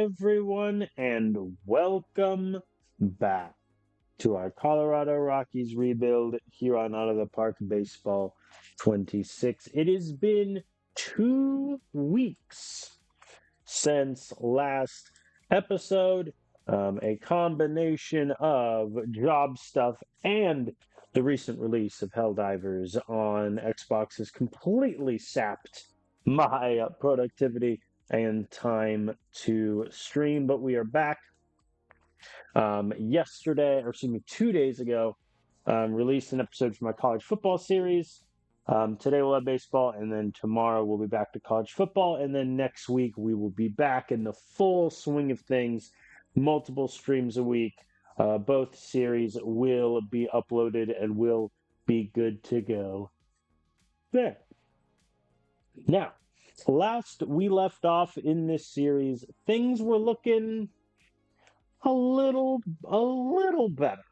everyone, and welcome back to our Colorado Rockies rebuild here on Out of the Park Baseball 26. It has been 2 weeks since last episode, a combination of job stuff and the recent release of Helldivers on Xbox has completely sapped my productivity and time to stream, but we are back. Yesterday, or excuse me, 2 days ago, released an episode from my college football series. Today we'll have baseball, and then tomorrow we'll be back to college football, and then next week we will be back in the full swing of things, multiple streams a week. Both series will be uploaded and will be good to go there. Now, last we left off in this series, things were looking a little better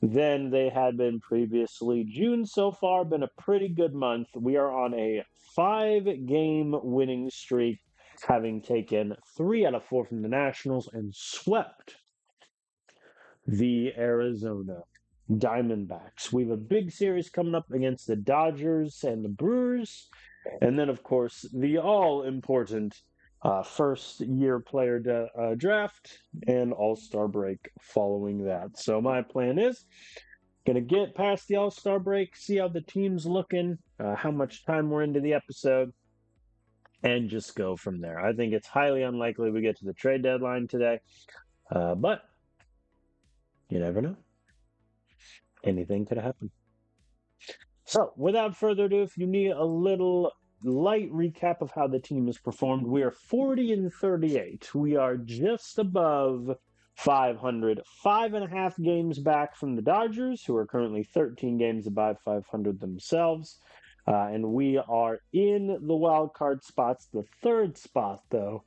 than they had been previously. June so far been a pretty good month. We are on a 5-game winning streak, having taken 3 out of 4 from the Nationals and swept the Arizona Diamondbacks. We have a big series coming up against the Dodgers and the Brewers. And then, of course, the all-important first-year player draft and All-Star break following that. So my plan is going to get past the All-Star break, see how the team's looking, how much time we're into the episode, and just go from there. I think it's highly unlikely we get to the trade deadline today, but you never know. Anything could happen. So, without further ado, if you need a little light recap of how the team has performed, we are 40-38. We are just above 500, 5.5 games back from the Dodgers, who are currently 13 games above 500 themselves. And we are in the wild card spots, the third spot, though.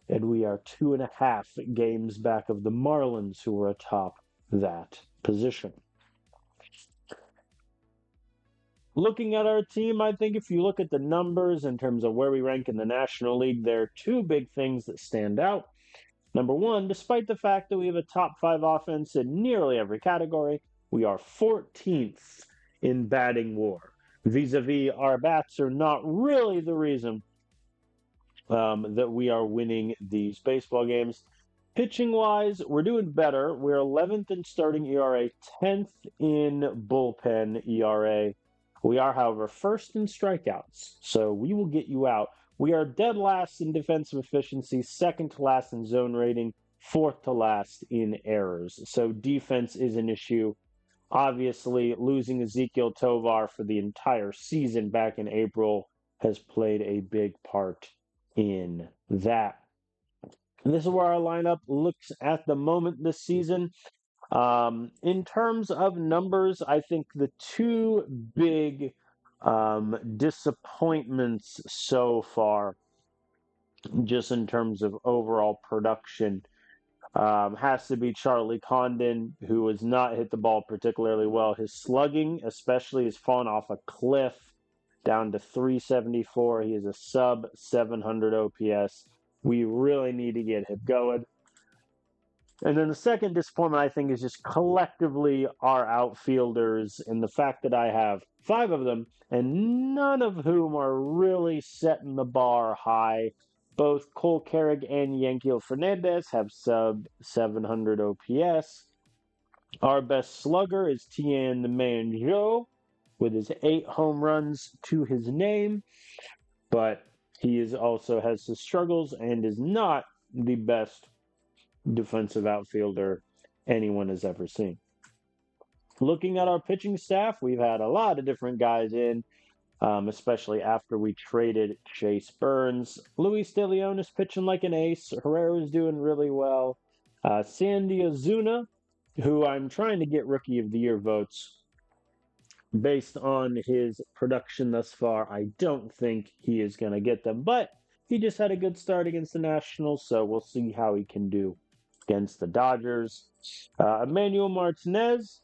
And we are 2.5 games back of the Marlins, who are atop that position. Looking at our team, I think if you look at the numbers in terms of where we rank in the National League, there are 2 big things that stand out. Number one, despite the fact that we have a top 5 offense in nearly every category, we are 14th in batting war. Vis-a-vis, our bats are not really the reason that we are winning these baseball games. Pitching-wise, we're doing better. We're 11th in starting ERA, 10th in bullpen ERA. We are, however, first in strikeouts, so we will get you out. We are dead last in defensive efficiency, second to last in zone rating, fourth to last in errors. So defense is an issue. Obviously, losing Ezekiel Tovar for the entire season back in April has played a big part in that. And this is where our lineup looks at the moment this season. In terms of numbers, I think the 2 big disappointments so far, just in terms of overall production, has to be Charlie Condon, who has not hit the ball particularly well. His slugging, especially, has fallen off a cliff down to 374. He is a sub 700 OPS. We really need to get him going. And then the second disappointment, I think, is just collectively our outfielders and the fact that I have 5 of them, and none of whom are really setting the bar high. Both Cole Carrig and Yankiel Fernandez have sub 700 OPS. Our best slugger is Tian the Man Joe with his 8 home runs to his name, but he also has his struggles and is not the best defensive outfielder anyone has ever seen. Looking at our pitching staff, we've had a lot of different guys in, especially after we traded Chase Burns. Luis De Leon is pitching like an ace. Herrera is doing really well. Sandy Ozuna, who I'm trying to get Rookie of the Year votes based on his production thus far. I don't think he is going to get them, but he just had a good start against the Nationals, so we'll see how he can do against the Dodgers. Emmanuel Martinez,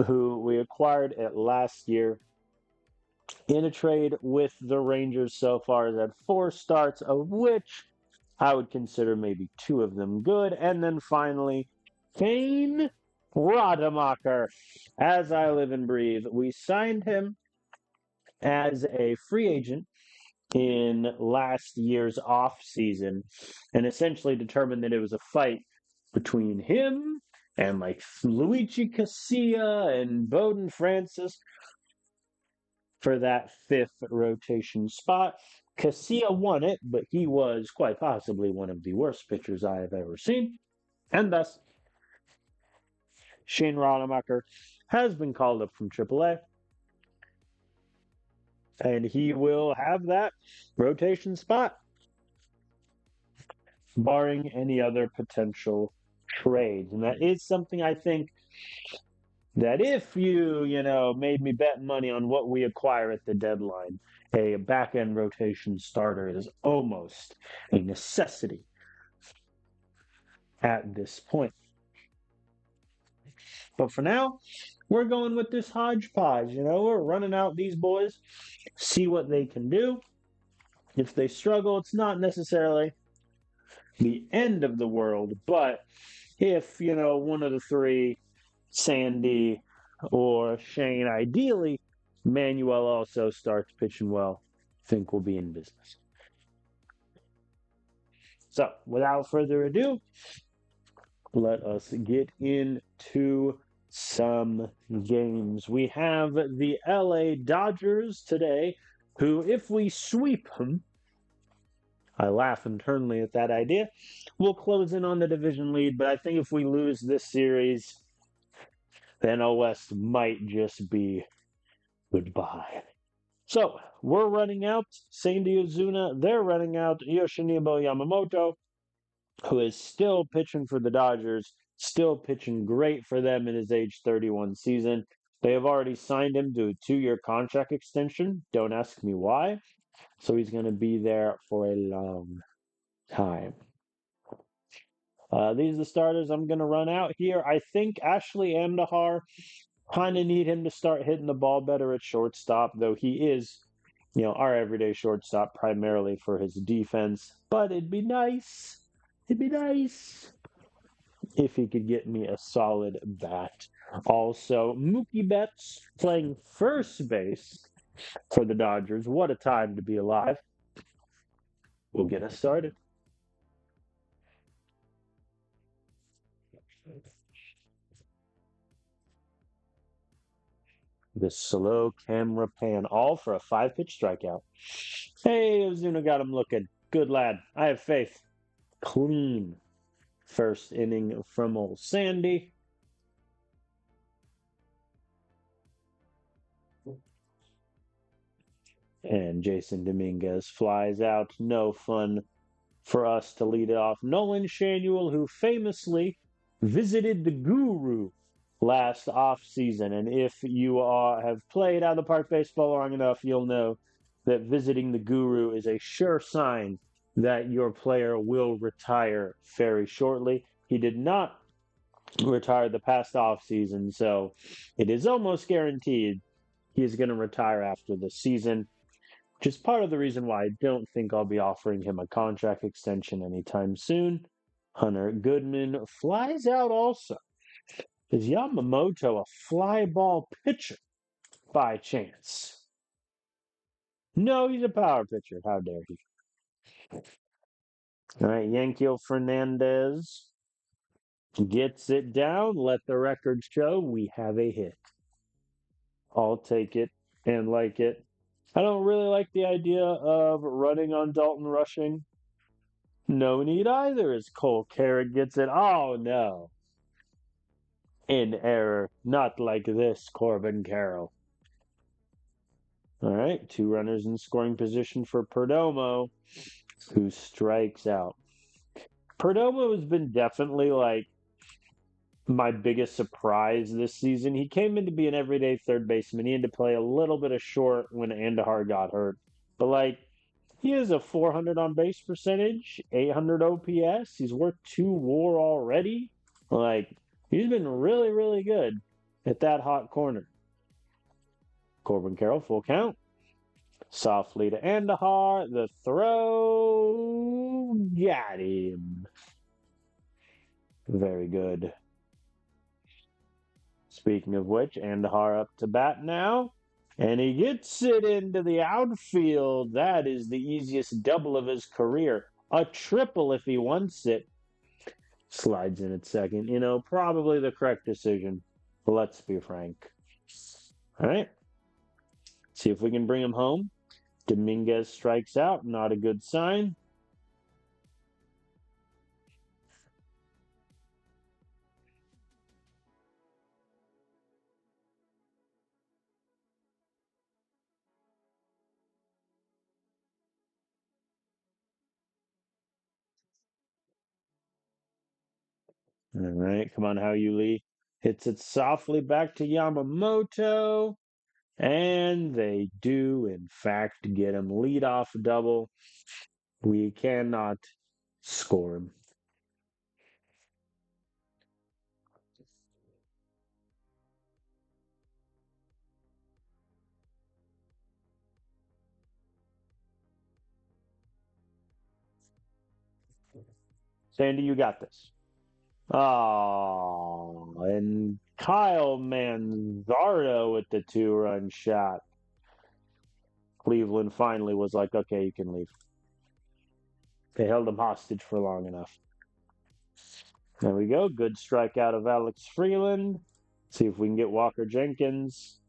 who we acquired at last year in a trade with the Rangers so far, has had 4 starts, of which I would consider maybe two of them good. And then finally, Kane Rademacher. As I live and breathe, we signed him as a free agent in last year's off season and essentially determined that it was a fight between him and like Luigi Casilla and Bowden Francis for that fifth rotation spot. Casilla won it, but he was quite possibly one of the worst pitchers I have ever seen. And thus, Shane Rademacher has been called up from AAA. And he will have that rotation spot, barring any other potential trades. And that is something I think that if you made me bet money on what we acquire at the deadline, a back end rotation starter is almost a necessity at this point. But for now, we're going with this hodgepodge. We're running out these boys, see what they can do. If they struggle, it's not necessarily the end of the world, but if, one of the three, Sandy or Shane, ideally, Manuel also starts pitching well, I think we'll be in business. So, without further ado, let us get into some games. We have the LA Dodgers today, who, if we sweep them, I laugh internally at that idea, we'll close in on the division lead, but I think if we lose this series, then NL West might just be goodbye. So, we're running out Sandy Ozuna, they're running out Yoshinobu Yamamoto, who is still pitching for the Dodgers, still pitching great for them in his age 31 season. They have already signed him to a 2-year contract extension. Don't ask me why. So he's going to be there for a long time. These are the starters I'm going to run out here. I think Ashley Amdahar, kind of need him to start hitting the ball better at shortstop, though he is, our everyday shortstop primarily for his defense. But it'd be nice if he could get me a solid bat. Also, Mookie Betts playing first base for the Dodgers. What a time to be alive. We'll get us started. The slow camera pan, all for a 5-pitch strikeout. Hey, Ozuna got him looking. Good lad. I have faith. Clean first inning from old Sandy. And Jason Dominguez flies out. No fun for us to lead it off. Nolan Shanuel, who famously visited the Guru last off-season. And if you have played out of the park baseball long enough, you'll know that visiting the Guru is a sure sign that your player will retire very shortly. He did not retire the past off-season, so it is almost guaranteed he is going to retire after the season, which is part of the reason why I don't think I'll be offering him a contract extension anytime soon. Hunter Goodman flies out also. Is Yamamoto a fly ball pitcher by chance? No, he's a power pitcher. How dare he? All right, Yankiel Fernandez gets it down. Let the record show we have a hit. I'll take it and like it. I don't really like the idea of running on Dalton rushing. No need either as Cole Carrick gets it. Oh, no. In error. Not like this, Corbin Carroll. All right, 2 runners in scoring position for Perdomo, who strikes out. Perdomo has been definitely my biggest surprise this season. He came in to be an everyday third baseman. He had to play a little bit of short when Andahar got hurt. But he has a 400 on base percentage, 800 OPS. He's worth 2 WAR already. He's been really, really good at that hot corner. Corbin Carroll, full count. Softly to Andahar. The throw Got him. Very good. Speaking of which, Andahar up to bat now. And he gets it into the outfield. That is the easiest double of his career. A triple if he wants it. Slides in at second. Probably the correct decision. Let's be frank. All right. See if we can bring him home. Dominguez strikes out. Not a good sign. All right. Come on, How You Lee. Hits it softly back to Yamamoto. And they do, in fact, get him leadoff double. We cannot score him. Sandy, you got this. Oh, and Kyle Manzardo with the 2-run shot. Cleveland finally was like, okay, you can leave. They held him hostage for long enough. There we go. Good strikeout of Alex Freeland. See if we can get Walker Jenkins.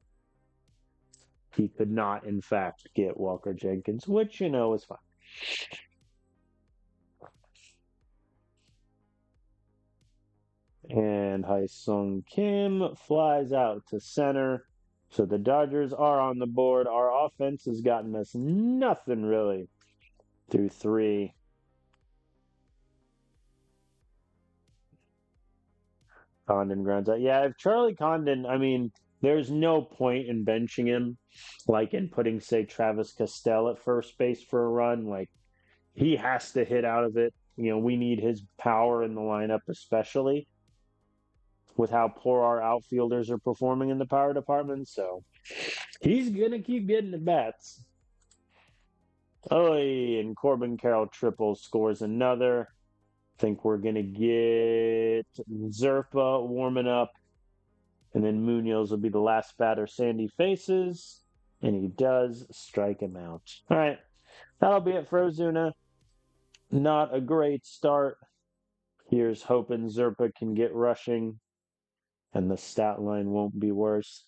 He could not, in fact, get Walker Jenkins, which, is fine. And Sung Kim flies out to center. So the Dodgers are on the board. Our offense has gotten us nothing really through 3. Condon grounds out. Yeah, if Charlie Condon, there's no point in benching him, like in putting, say, Travis Castell at first base for a run. Like, he has to hit out of it. We need his power in the lineup, especially with how poor our outfielders are performing in the power department. So he's going to keep getting the bats. Oh, and Corbin Carroll triple scores another. Think we're going to get Zerpa warming up. And then Munoz will be the last batter Sandy faces. And he does strike him out. All right. That'll be it for Ozuna. Not a great start. Here's hoping Zerpa can get rushing and the stat line won't be worse.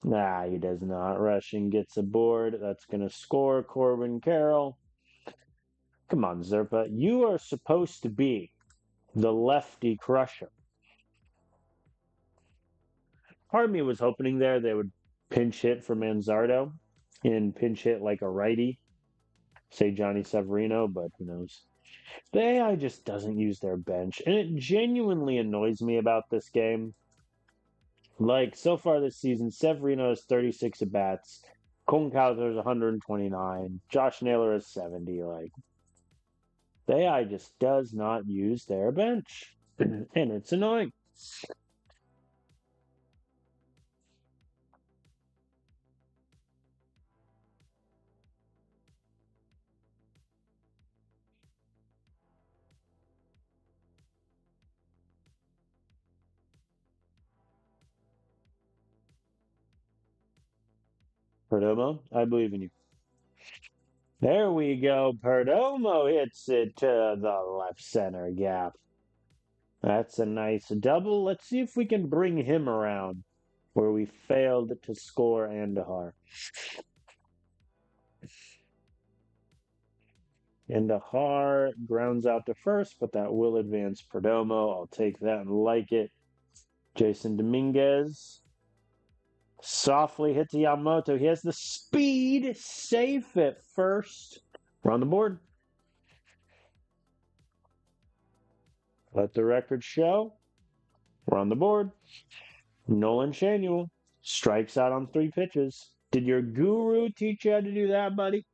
Nah, he does not. Rushing gets aboard. That's going to score Corbin Carroll. Come on, Zerpa. You are supposed to be the lefty crusher. Part of me was hoping they would pinch hit for Manzardo and pinch hit like a righty, say Johnny Severino, but who knows. The AI just doesn't use their bench, and it genuinely annoys me about this game. Like, so far this season, Severino has 36 at bats, Kohlenhauser has 129, Josh Naylor has 70. Like, the AI just does not use their bench, and it's annoying. Perdomo, I believe in you. There we go. Perdomo hits it to the left center gap. That's a nice double. Let's see if we can bring him around where we failed to score Andahar. Andahar grounds out to first, but that will advance Perdomo. I'll take that and like it. Jason Dominguez softly hits Yamamoto. He has the speed, safe at first. We're on the board. Let the record show. We're on the board. Nolan Shanuel strikes out on 3 pitches. Did your guru teach you how to do that, buddy?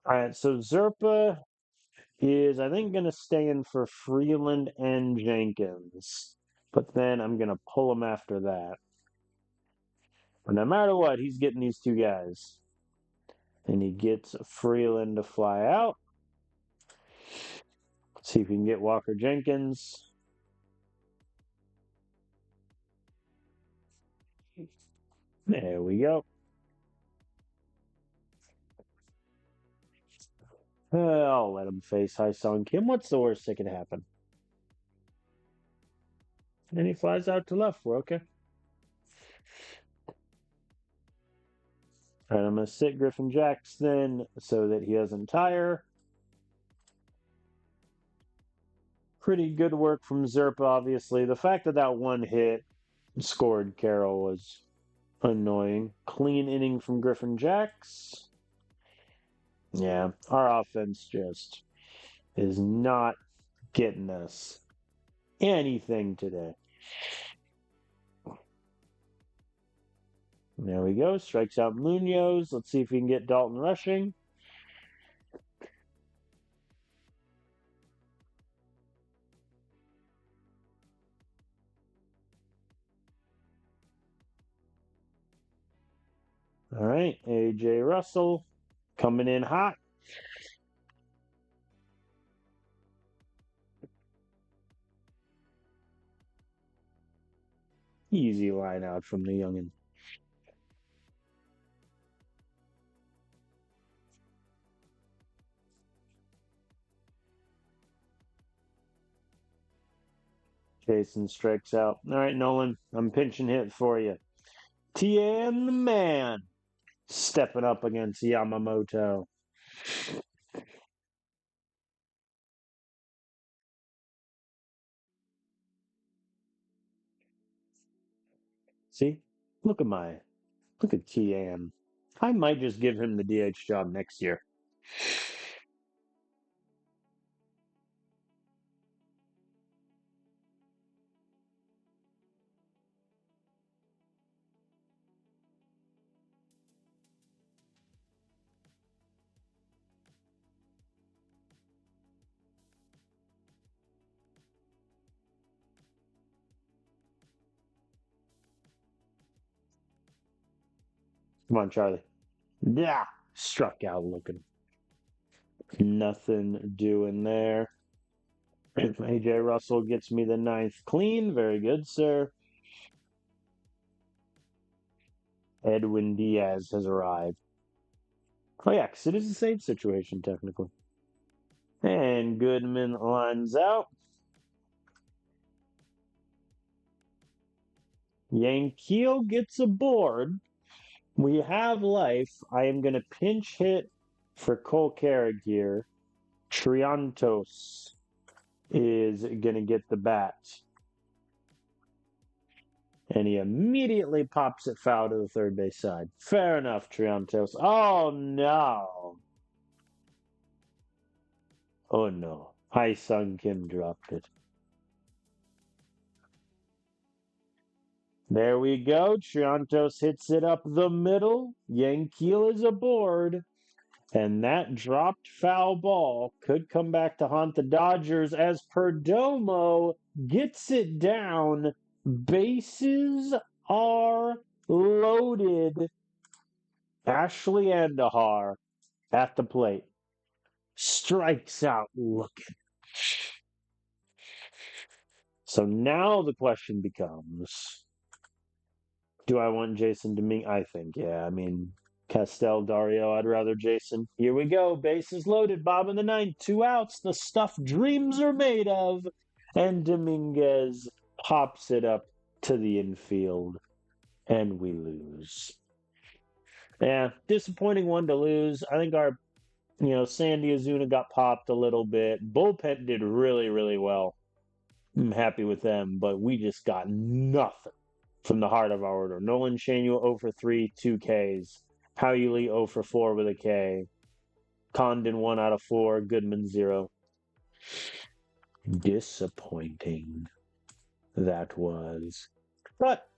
All right, so Zerpa is, I think, going to stay in for Freeland and Jenkins. But then I'm going to pull him after that. But no matter what, he's getting these two guys. And he gets Freeland to fly out. See if we can get Walker Jenkins. There we go. I'll let him face Sung Kim. What's the worst that could happen? And he flies out to left. We're okay. All right, I'm going to sit Griffin Jackson so that he doesn't tire. Pretty good work from Zerp, obviously. The fact that that one hit scored Carroll was annoying. Clean inning from Griffin Jacks. Yeah, our offense just is not getting us anything today. There we go. Strikes out Munoz. Let's see if we can get Dalton rushing. All right, A.J. Russell coming in hot. Easy line out from the youngin. Jason strikes out. All right, Nolan, I'm pinching hit for you. Tien the man stepping up against Yamamoto. See? Look at Tien. I might just give him the DH job next year. Come on, Charlie. Yeah, struck out looking. Nothing doing there. AJ Russell gets me the ninth clean. Very good, sir. Edwin Diaz has arrived. Oh, yeah, because it is the same situation, technically. And Goodman lines out. Yankiel gets aboard. We have life. I am going to pinch hit for Cole Carrig here. Triantos is going to get the bat. And he immediately pops it foul to the third base side. Fair enough, Triantos. Oh, no. Oh, no. Sung Kim dropped it. There we go. Triantos hits it up the middle. Yankiel is aboard. And that dropped foul ball could come back to haunt the Dodgers as Perdomo gets it down. Bases are loaded. Ashley Andahar at the plate. Strikes out looking. So now the question becomes, do I want Jason Dominguez? I think, yeah. I mean, Castel, Dario, I'd rather Jason. Here we go. Bases loaded. Bob in the ninth. 2 outs. The stuff dreams are made of. And Dominguez pops it up to the infield. And we lose. Yeah, disappointing one to lose. I think our, Sandy Azuna got popped a little bit. Bullpen did really, really well. I'm happy with them, but we just got nothing from the heart of our order. Nolan Shanuel 0 for 3, 2 Ks. Howley 0 for 4 with a K. Condon 1 out of 4. Goodman 0. Disappointing that was. But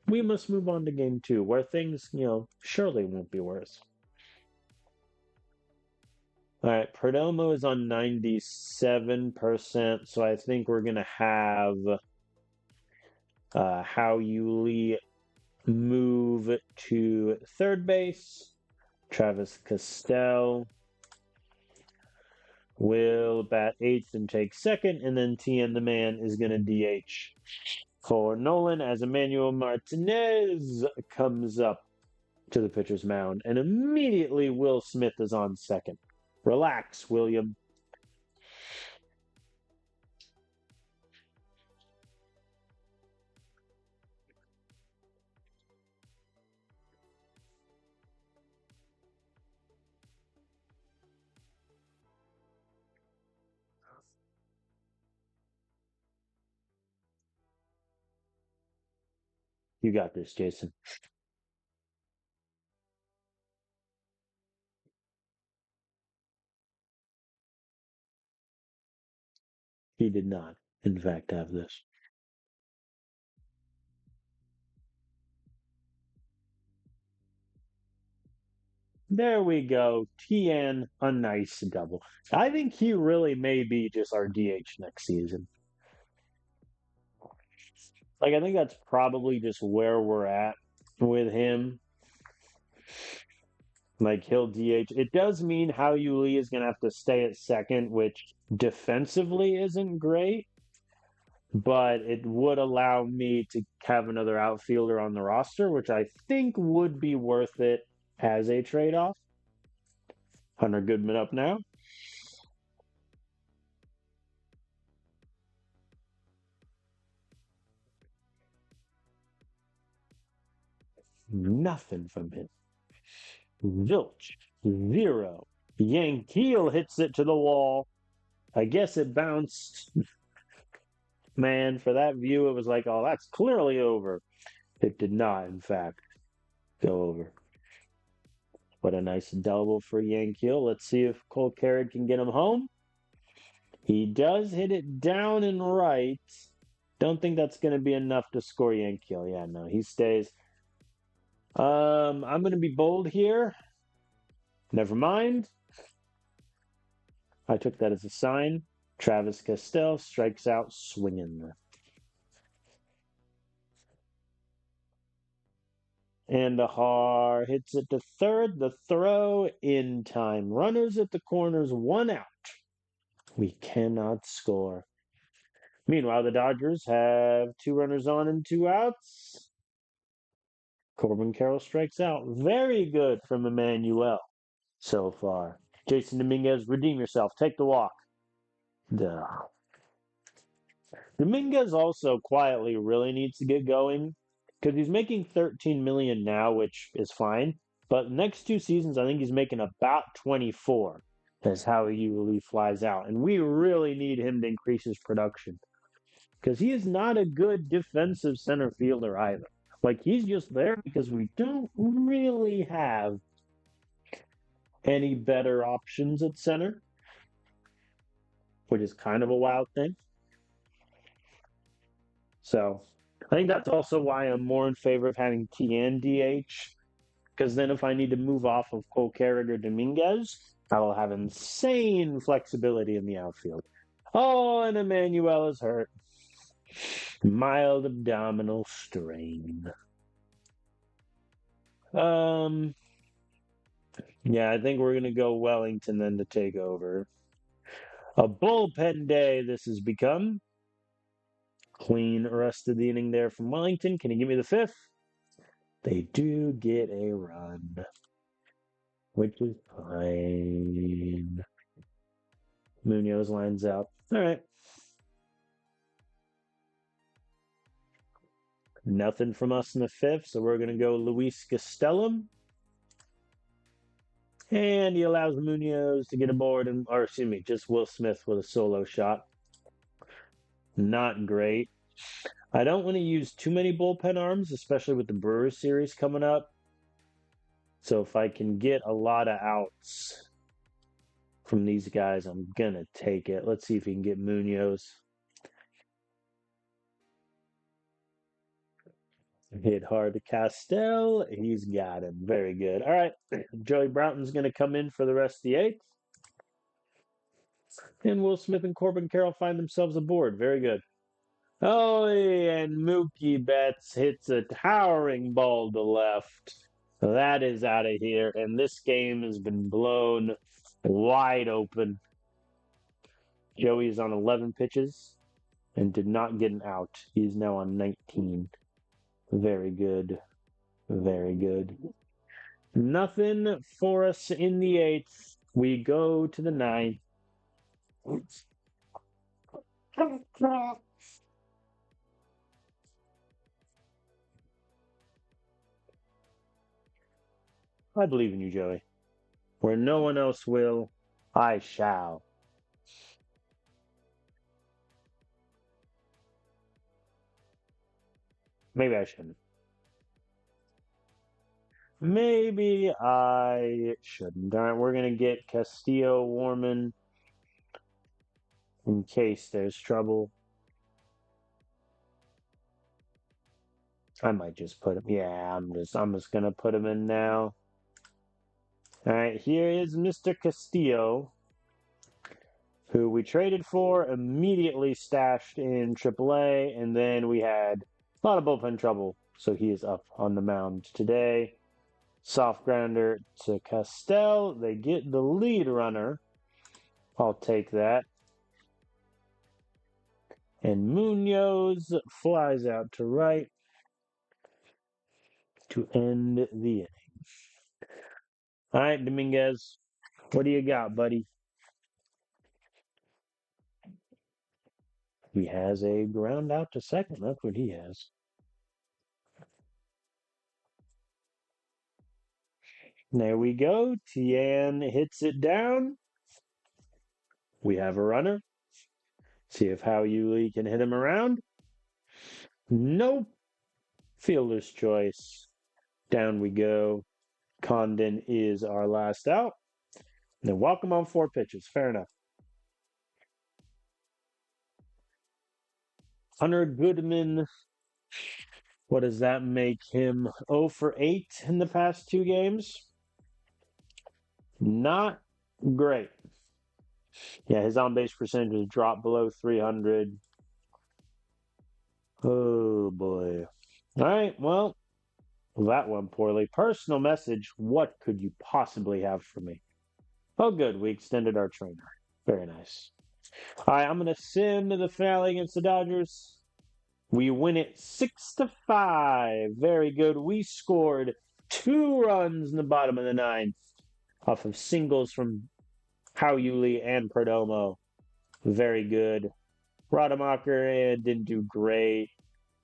we must move on to game 2, where things, surely won't be worse. All right, Perdomo is on 97%, so I think we're going to have Howie Lee move to third base. Travis Castell will bat eighth and take second, and then Tien the Man is going to DH for Nolan as Emmanuel Martinez comes up to the pitcher's mound, and immediately Will Smith is on second. Relax, William. You got this, Jason. He did not, in fact, have this. There we go. Tien, a nice double. I think he really may be just our DH next season. Like, I think that's probably just where we're at with him. Like, he'll DH. It does mean Howie Lee is going to have to stay at second, which defensively isn't great, but it would allow me to have another outfielder on the roster, which I think would be worth it as a trade off. Hunter Goodman up now. Nothing from him. Zilch, zero. Yankiel hits it to the wall. I guess it bounced. Man, for that view, it was like, oh, that's clearly over. It did not, in fact, go over. What a nice double for Yankiel. Let's see if Cole Carrick can get him home. He does hit it down and right. Don't think that's going to be enough to score Yankiel. Yeah, no, he stays. I'm going to be bold here. Never mind. I took that as a sign. Travis Castell strikes out swinging. Andahar hits it to third. The throw in time. Runners at the corners, one out. We cannot score. Meanwhile, the Dodgers have two runners on and two outs. Corbin Carroll strikes out. Very good from Emmanuel so far. Jason Dominguez, redeem yourself. Take the walk. Duh. Dominguez also quietly really needs to get going because he's making 13 million now, which is fine. But next two seasons, I think he's making about 24. That's how he usually flies out, and we really need him to increase his production because he is not a good defensive center fielder either. Like he's just there because we don't really have any better options at center, which is kind of a wild thing. So I think that's also why I'm more in favor of having TN DH. Because then if I need to move off of Cole Carrick or Dominguez, I will have insane flexibility in the outfield. Oh, and Emmanuel is hurt. Mild abdominal strain. Yeah, I think we're gonna go Wellington then to take over. A bullpen day this has become. Clean rest of the inning there from Wellington. Can you give me the fifth? They do get a run, which is fine. Munoz lines out. All right. Nothing from us in the fifth, so we're going to go Luis Castellum. And he allows Munoz to get aboard, or excuse me, just Will Smith with a solo shot. Not great. I don't want to use too many bullpen arms, especially with the Brewers series coming up. So if I can get a lot of outs from these guys, I'm going to take it. Let's see if he can get Munoz. Hit hard to Castell. He's got him. Very good. All right. Joey Broughton's going to come in for the rest of the eighth. And Will Smith and Corbin Carroll find themselves aboard. Very good. Oh, and Mookie Betts hits a towering ball to left. That is out of here. And this game has been blown wide open. Joey is on 11 pitches and did not get an out. He's now on 19. Very good. Very good. Nothing for us in the eighth. We go to the ninth. I believe in you, Joey. Where no one else will, I shall. Maybe I shouldn't. Maybe I shouldn't. All right, we're going to get Castillo Warman in case there's trouble. I might just put him. Yeah, I'm just going to put him in now. All right, here is Mr. Castillo, who we traded for, immediately stashed in AAA, and then we had a lot of bullpen trouble, so he is up on the mound today. Soft grounder to Castell. They get the lead runner. I'll take that. And Munoz flies out to right to end the inning. All right, Dominguez, what do you got, buddy? He has a ground out to second. That's what he has. There we go. Tian hits it down. We have a runner. See if Hao Yuli can hit him around. Nope. Fielder's choice. Down we go. Condon is our last out. Then welcome on 4 pitches. Fair enough. Hunter Goodman. What does that make him? 0 for 8 in the past 2 games? Not great. Yeah, his on base percentage has dropped below 300. Oh boy. All right, well, that went poorly. Personal message. What could you possibly have for me? Oh, good. We extended our trainer. Very nice. All right, I'm going to send the finale against the Dodgers. We win it 6-5. Very good. We scored 2 runs in the bottom of the 9th off of singles from Hao Yuli and Perdomo. Very good. Rademacher didn't do great.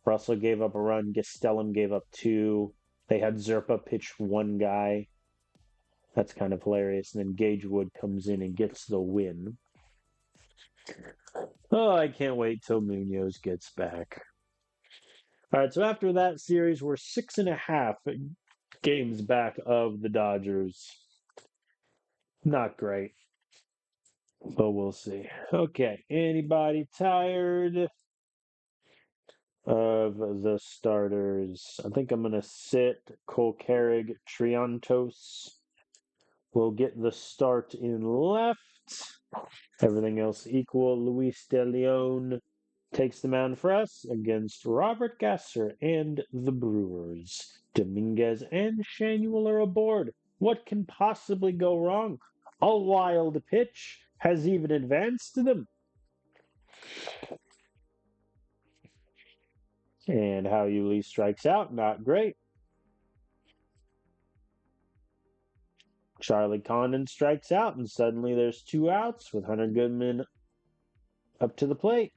Russell gave up a run. Gastelum gave up 2. They had Zerpa pitch 1 guy. That's kind of hilarious. And then Gage Wood comes in and gets the win. Oh, I can't wait till Munoz gets back. All right, so after that series, we're 6.5 games back of the Dodgers. Not great, but we'll see. Okay, anybody tired of the starters? I think I'm going to sit Cole Carrig, Triantos. We'll get the start in left. Everything else equal. Luis De Leon takes the mound for us against Robert Gasser and the Brewers. Dominguez and Shanuel are aboard. What can possibly go wrong? A wild pitch has even advanced to them. And Hao Yuli strikes out. Not great. Charlie Condon strikes out, and suddenly there's 2 outs with Hunter Goodman up to the plate.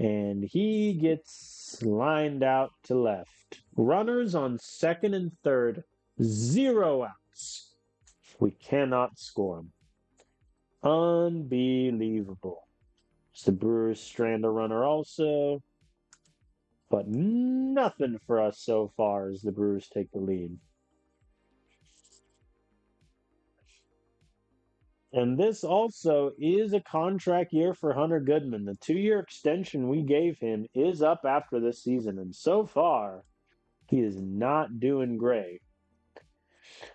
And he gets lined out to left. Runners on second and third. 0 outs. We cannot score them. Unbelievable. It's the Brewers strand a runner also. But nothing for us so far as the Brewers take the lead. And this also is a contract year for Hunter Goodman. The 2-year extension we gave him is up after this season. And so far, he is not doing great.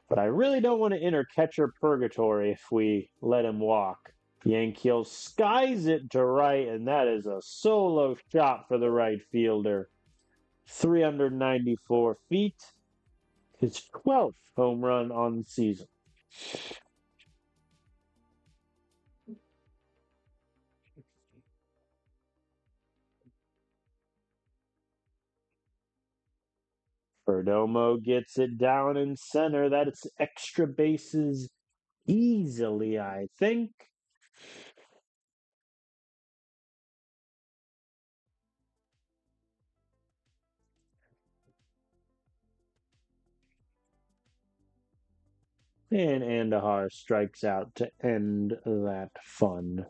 But I really don't want to enter catcher purgatory if we let him walk. Yankiel skies it to right, and that is a solo shot for the right fielder. 394 feet. His 12th home run on the season. Perdomo gets it down in center. That's extra bases easily, I think. And Andahar strikes out to end that fun.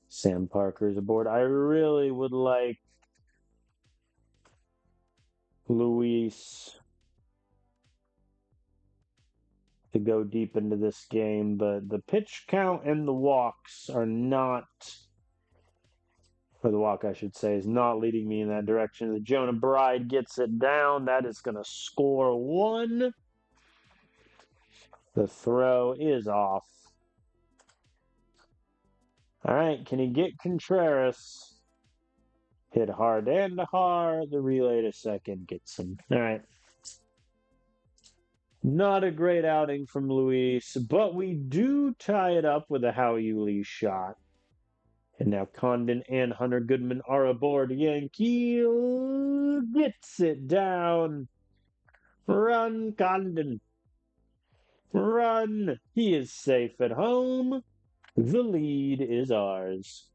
Sam Parker's aboard. I really would like Luis to go deep into this game, but the pitch count and the walks are not, or the walk, I should say, is not leading me in that direction. The Jonah Bride gets it down. That is going to score one. The throw is off. All right, can he get Contreras? Hit hard and hard. The relay to second gets him. All right. Not a great outing from Luis, but we do tie it up with a Howie Lee shot. And now Condon and Hunter Goodman are aboard. Yankee gets it down. Run, Condon. Run. He is safe at home. The lead is ours.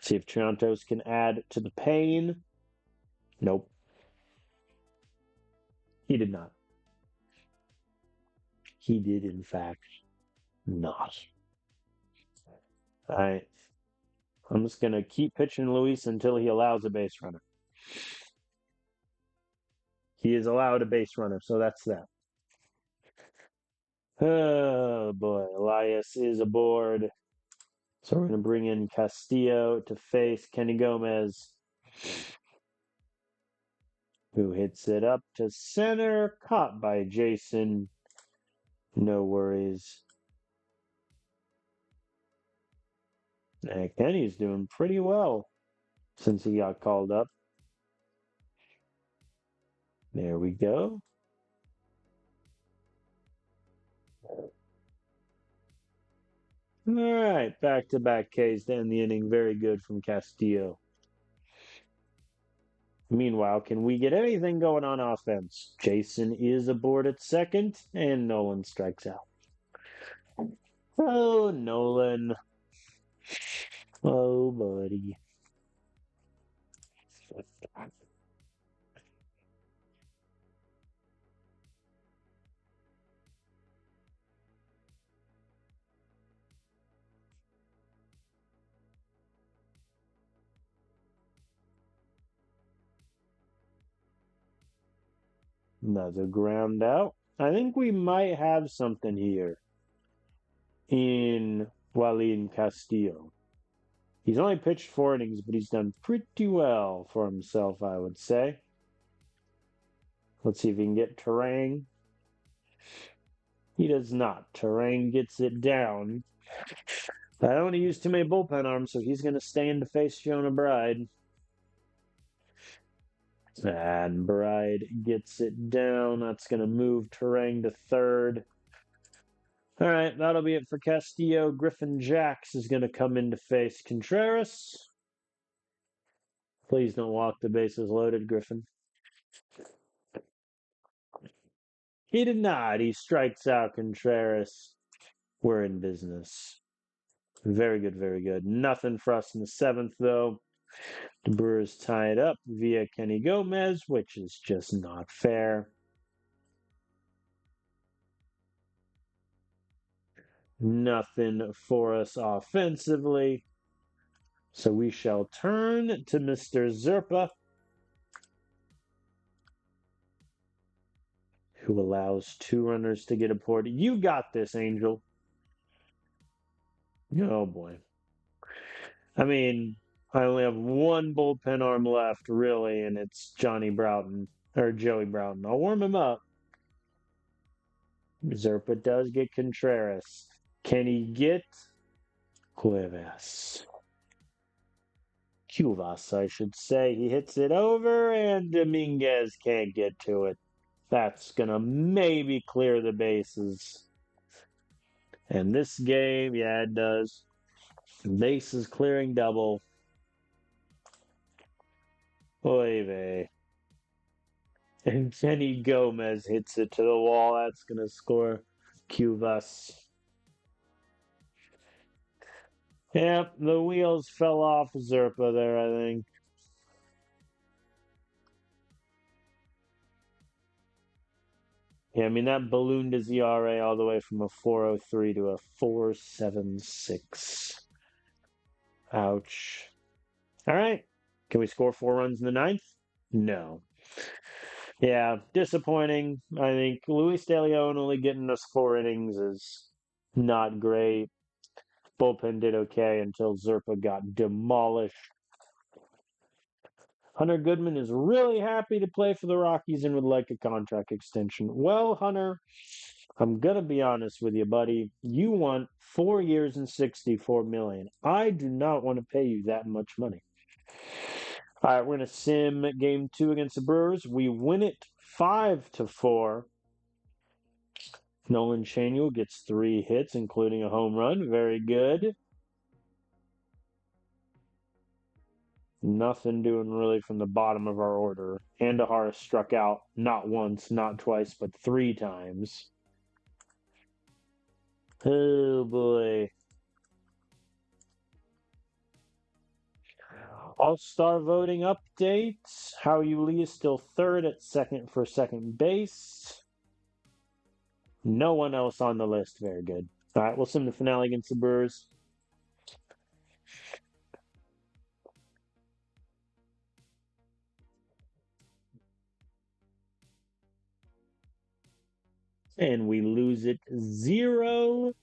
See if Triantos can add to the pain. Nope. He did not. He did, in fact, not. All right. I'm just going to keep pitching Luis until he allows a base runner. He is allowed a base runner, so that's that. Oh, boy. Elias is aboard. So we're going to bring in Castillo to face Kenny Gomez, who hits it up to center. Caught by Jason. No worries. Kenny's doing pretty well since he got called up. There we go. All right, back-to-back Ks to end the inning. Very good from Castillo. Meanwhile, can we get anything going on offense? Jason is aboard at second, and Nolan strikes out. Oh, Nolan. Oh, buddy. Another ground out. I think we might have something here in Walin Castillo. He's only pitched 4 innings, but he's done pretty well for himself, I would say. Let's see if he can get Terang. He does not. Terang gets it down. I don't want to use too many bullpen arms, so he's going to stand to face Jonah Bride. And Bride gets it down. That's going to move Terang to third. All right, that'll be it for Castillo. Griffin Jacks is going to come in to face Contreras. Please don't walk the bases loaded, Griffin. He did not. He strikes out Contreras. We're in business. Very good, very good. Nothing for us in the seventh, though. The Brewers tie it up via Kenny Gomez, which is just not fair. Nothing for us offensively. So we shall turn to Mr. Zerpa, who allows 2 runners to get aboard. You got this, Angel. Oh, boy. I mean, I only have one bullpen arm left, really, and it's Johnny Broughton. Or Joey Broughton. I'll warm him up. Zerpa does get Contreras. Can he get Cuevas? Cuvas, I should say. He hits it over, and Dominguez can't get to it. That's going to maybe clear the bases. And this game, yeah, it does. Bases clearing double. Oy vey. And Jenny Gomez hits it to the wall. That's going to score Cuvas. Yep, the wheels fell off Zerpa there, I think. Yeah, I mean, that ballooned his ERA all the way from a 4.03 to a 4.76. Ouch. All right. Can we score 4 runs in the ninth? No. Yeah, disappointing. I think Luis De Leon only getting us 4 innings is not great. Bullpen did okay until Zerpa got demolished. Hunter Goodman is really happy to play for the Rockies and would like a contract extension. Well, Hunter, I'm going to be honest with you, buddy. You want 4 years and $64 million. I do not want to pay you that much money. All right, we're going to sim game 2 against the Brewers. We win it 5-4. Nolan Chanuel gets 3 hits, including a home run. Very good. Nothing doing really from the bottom of our order. Andahar struck out not once, not twice, but 3 times. Oh boy. All-Star voting updates. Howie Lee is still third at second for second base. No one else on the list. Very good. All right, we'll sim the finale against the Brewers. And we lose it 0-3.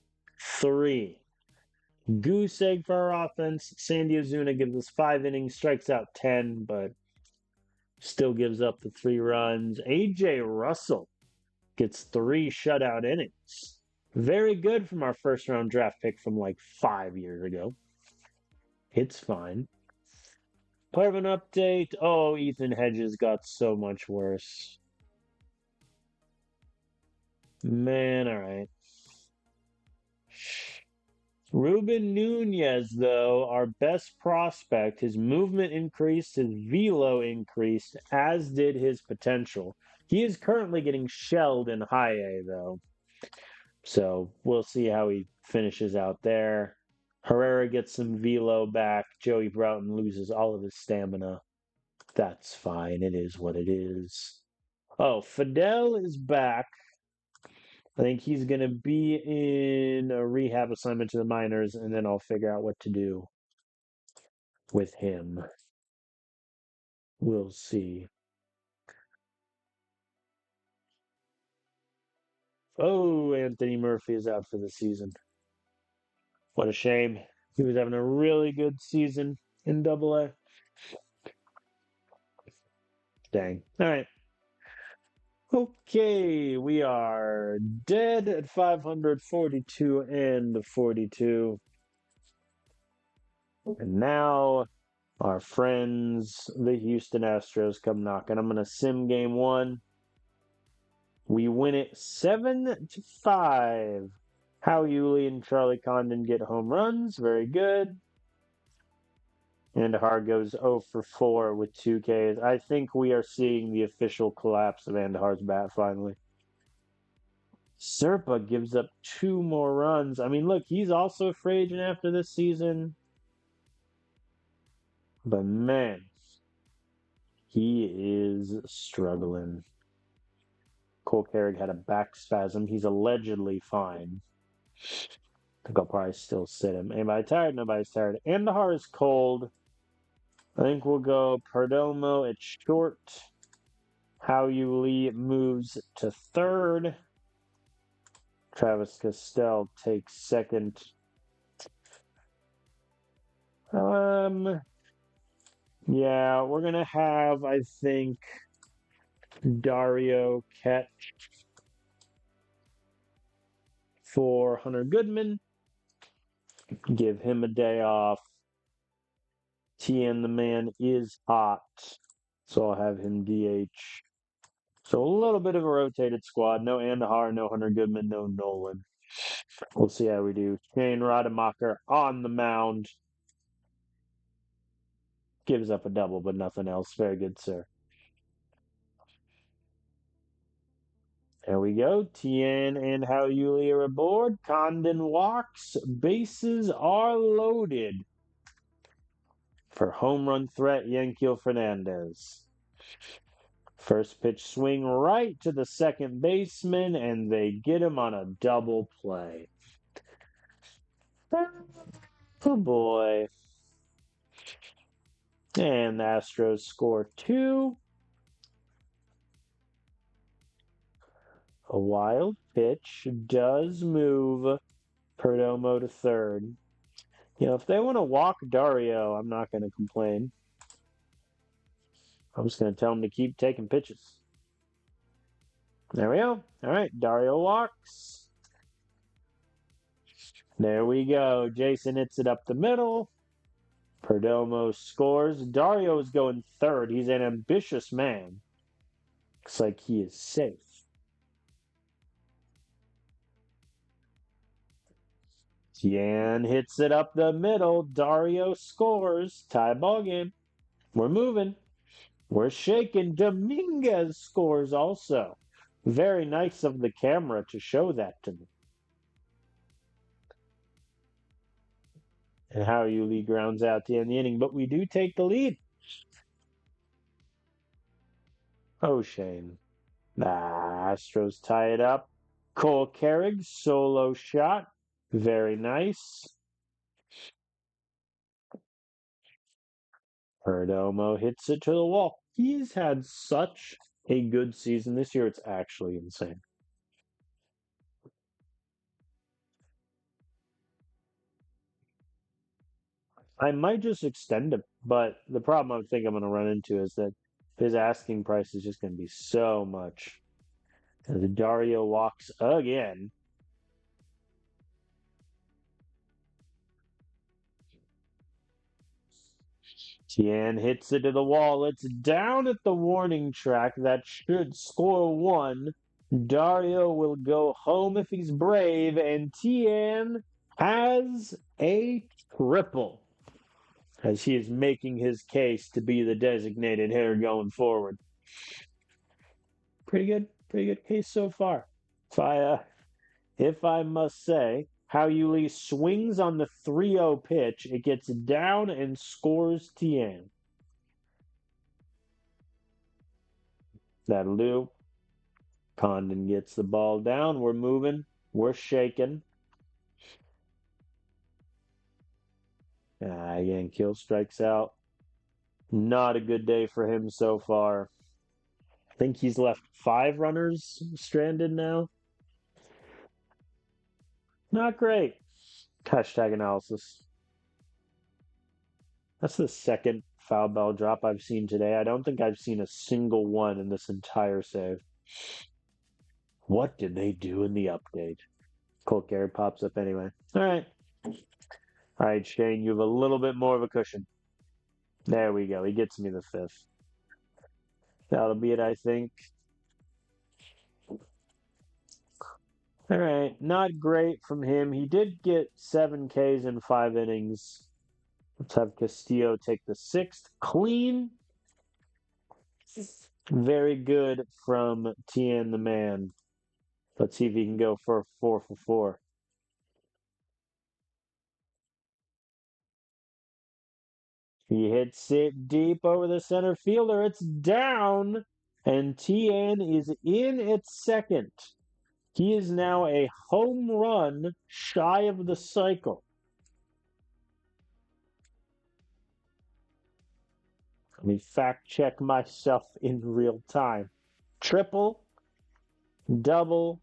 Goose egg for our offense. Sandy Ozuna gives us 5 innings, strikes out 10, but still gives up the 3 runs. A.J. Russell gets 3 shutout innings. Very good from our first round draft pick from like 5 years ago. It's fine. Player of an update. Oh, Ethan Hedges got so much worse. Man, all right. Ruben Nunez, though, our best prospect, his movement increased, his velo increased, as did his potential. He is currently getting shelled in high A, though. So we'll see how he finishes out there. Herrera gets some velo back. Joey Broughton loses all of his stamina. That's fine. It is what it is. Oh, Fidel is back. I think he's going to be in a rehab assignment to the minors, and then I'll figure out what to do with him. We'll see. Oh, Anthony Murphy is out for the season. What a shame. He was having a really good season in AA. Dang. All right. Okay, we are dead at 542 and 42. And now our friends, the Houston Astros, come knocking. I'm going to sim game 1. We win it 7-5. Howie Yuli and Charlie Condon get home runs. Very good. Andahar goes 0 for 4 with 2 Ks. I think we are seeing the official collapse of Andahar's bat finally. Serpa gives up 2 more runs. I mean, look, he's also a free agent after this season. But man, he is struggling. Cole Carrick had a back spasm. He's allegedly fine. I think I'll probably still sit him. Anybody tired? Nobody's tired. Andahar is cold. I think we'll go Perdomo at short. Howie Lee moves to third. Travis Castell takes second. Yeah, we're going to have, I think, Dario catch for Hunter Goodman. Give him a day off. Tien the man is hot, so I'll have him DH. So a little bit of a rotated squad. No Andahar, no Hunter Goodman, no Nolan. We'll see how we do. Shane Rademacher on the mound. Gives up a double, but nothing else. Very good, sir. There we go. Tien and Hauyuli are aboard. Condon walks. Bases are loaded for home run threat Yanquiel Fernandez. First pitch swing right to the second baseman, and they get him on a double play. Oh boy. And the Astros score 2. A wild pitch does move Perdomo to third. You know, if they want to walk Dario, I'm not going to complain. I'm just going to tell them to keep taking pitches. There we go. All right, Dario walks. There we go. Jason hits it up the middle. Perdomo scores. Dario is going third. He's an ambitious man. Looks like he is safe. Tien hits it up the middle. Dario scores. Tie ball game. We're moving. We're shaking. Dominguez scores also. Very nice of the camera to show that to me. And Hauyuli grounds out to end the inning, but we do take the lead. Oh, Shane. Astros tie it up. Cole Carrig, solo shot. Very nice. Perdomo hits it to the wall. He's had such a good season this year. It's actually insane. I might just extend him, but the problem I think I'm going to run into is that his asking price is just going to be so much. As Dario walks again. Tien hits it to the wall. It's down at the warning track. That should score 1. Dario will go home if he's brave, and Tien has a triple as he is making his case to be the designated hitter going forward. Pretty good case so far. If I must say, Hauyuli swings on the 3-0 pitch. It gets down and scores Tien. That loop. Condon gets the ball down. We're moving. We're shaking. Yanquiel strikes out. Not a good day for him so far. I think he's left 5 runners stranded now. Not great. Hashtag analysis. That's the second foul ball drop I've seen today. I don't think I've seen a single one in this entire save. What did they do in the update? Colt Garrett pops up anyway. All right, Shane, you have a little bit more of a cushion. There we go. He gets me the 5th. That'll be it, I think. All right, not great from him. He did get 7 Ks in 5 innings. Let's have Castillo take the 6th. Clean. Very good from Tien the man. Let's see if he can go for 4 for 4. He hits it deep over the center fielder. It's down, and Tien is in its 2nd. He is now a home run shy of the cycle. Let me fact check myself in real time. Triple, double,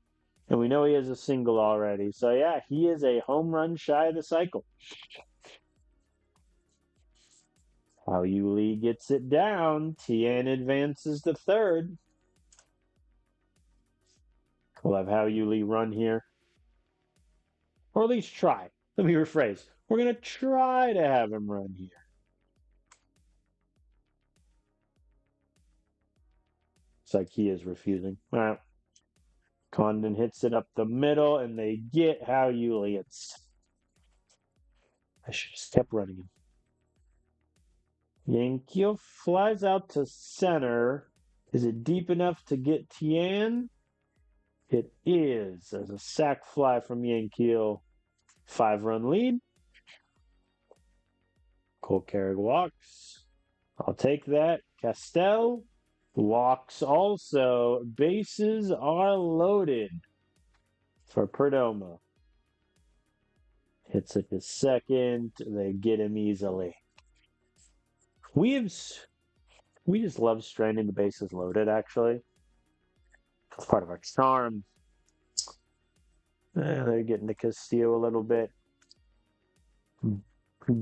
and we know he has a single already. So yeah, he is a home run shy of the cycle. Hauyuli gets it down. Tien advances to 3rd. We'll have How Yuli run here. Or at least try. Let me rephrase. We're going to try to have him run here. It's like he is refusing. All right. Condon hits it up the middle, and they get How Yuli. I should have just kept running him. Yankiel flies out to center. Is it deep enough to get Tian? It is. There's a sac fly from Yankiel. 5-run lead. Cole Carrick walks. I'll take that. Castell walks also. Bases are loaded for Perdomo. Hits it to second. They get him easily. We just love stranding the bases loaded, actually. It's part of our charm. They're getting to Castillo a little bit.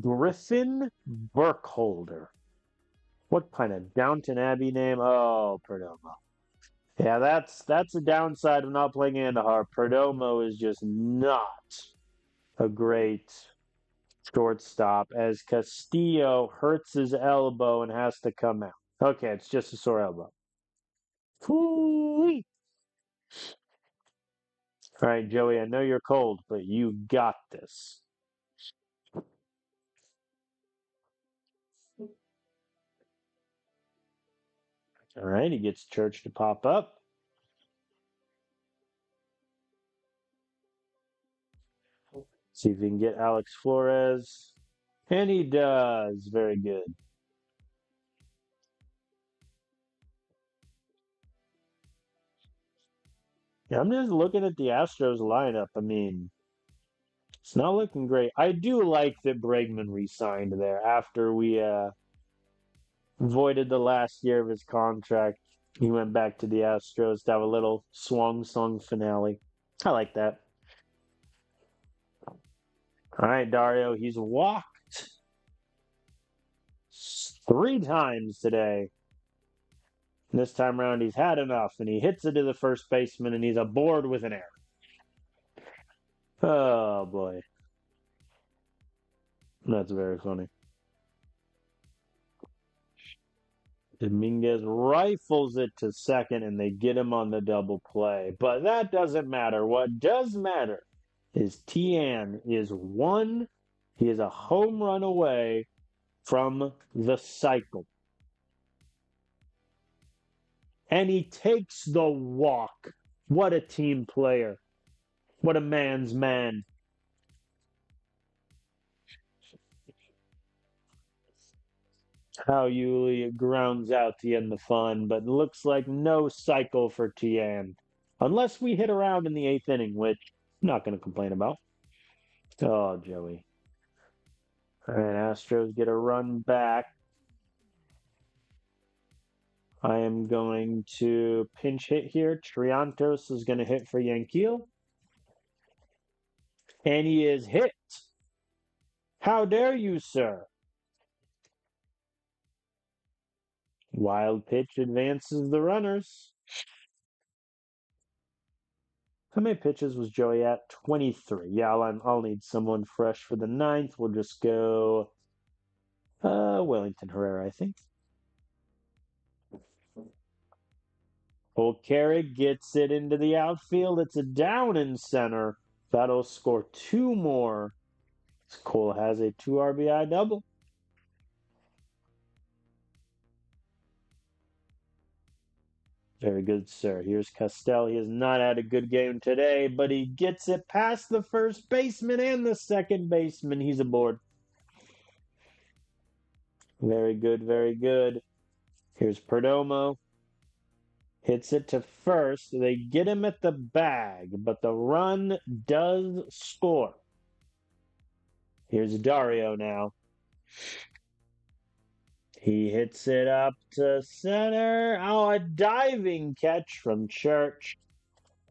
Griffin Burkholder. What kind of Downton Abbey name? Oh, Perdomo. Yeah, that's a downside of not playing Andahar. Perdomo is just not a great shortstop as Castillo hurts his elbow and has to come out. Okay, it's just a sore elbow. Whoo-wee. All right, Joey, I know you're cold, but you got this. All right, he gets Church to pop up. See if he can get Alex Flores. And he does. Very good. Yeah, I'm just looking at the Astros lineup. I mean, it's not looking great. I do like that Bregman re-signed there after we voided the last year of his contract. He went back to the Astros to have a little swung song finale. I like that. All right, Dario, he's walked 3 times today. And this time around, he's had enough, and he hits it to the first baseman, and he's aboard with an error. Oh, boy. That's very funny. Dominguez rifles it to second, and they get him on the double play. But that doesn't matter. What does matter is Tian is one. He is a home run away from the cycle. And he takes the walk. What a team player. What a man's man. How Yuli grounds out to end the fun, but looks like no cycle for Tian. Unless we hit around in the 8th inning, which I'm not going to complain about. Oh, Joey. All right, Astros get a run back. I am going to pinch hit here. Triantos is going to hit for Yankiel. And he is hit. How dare you, sir? Wild pitch advances the runners. How many pitches was Joey at? 23. Yeah, I'll need someone fresh for the 9th. We'll just go Wellington Herrera, I think. Old Carrick gets it into the outfield. It's a down in center. That'll score 2 more. Cole has a 2 RBI double. Very good, sir. Here's Castell. He has not had a good game today, but he gets it past the first baseman and the second baseman. He's aboard. Very good, very good. Here's Perdomo. Hits it to first. They get him at the bag, but the run does score. Here's Dario now. He hits it up to center. Oh, a diving catch from Church.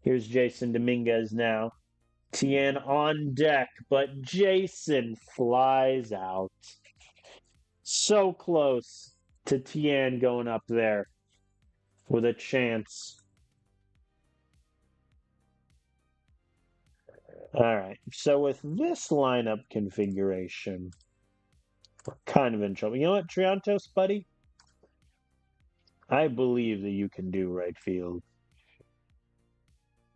Here's Jason Dominguez now. Tien on deck, but Jason flies out. So close to Tien going up there with a chance. All right. So with this lineup configuration, we're kind of in trouble. You know what, Triantos, buddy? I believe that you can do right field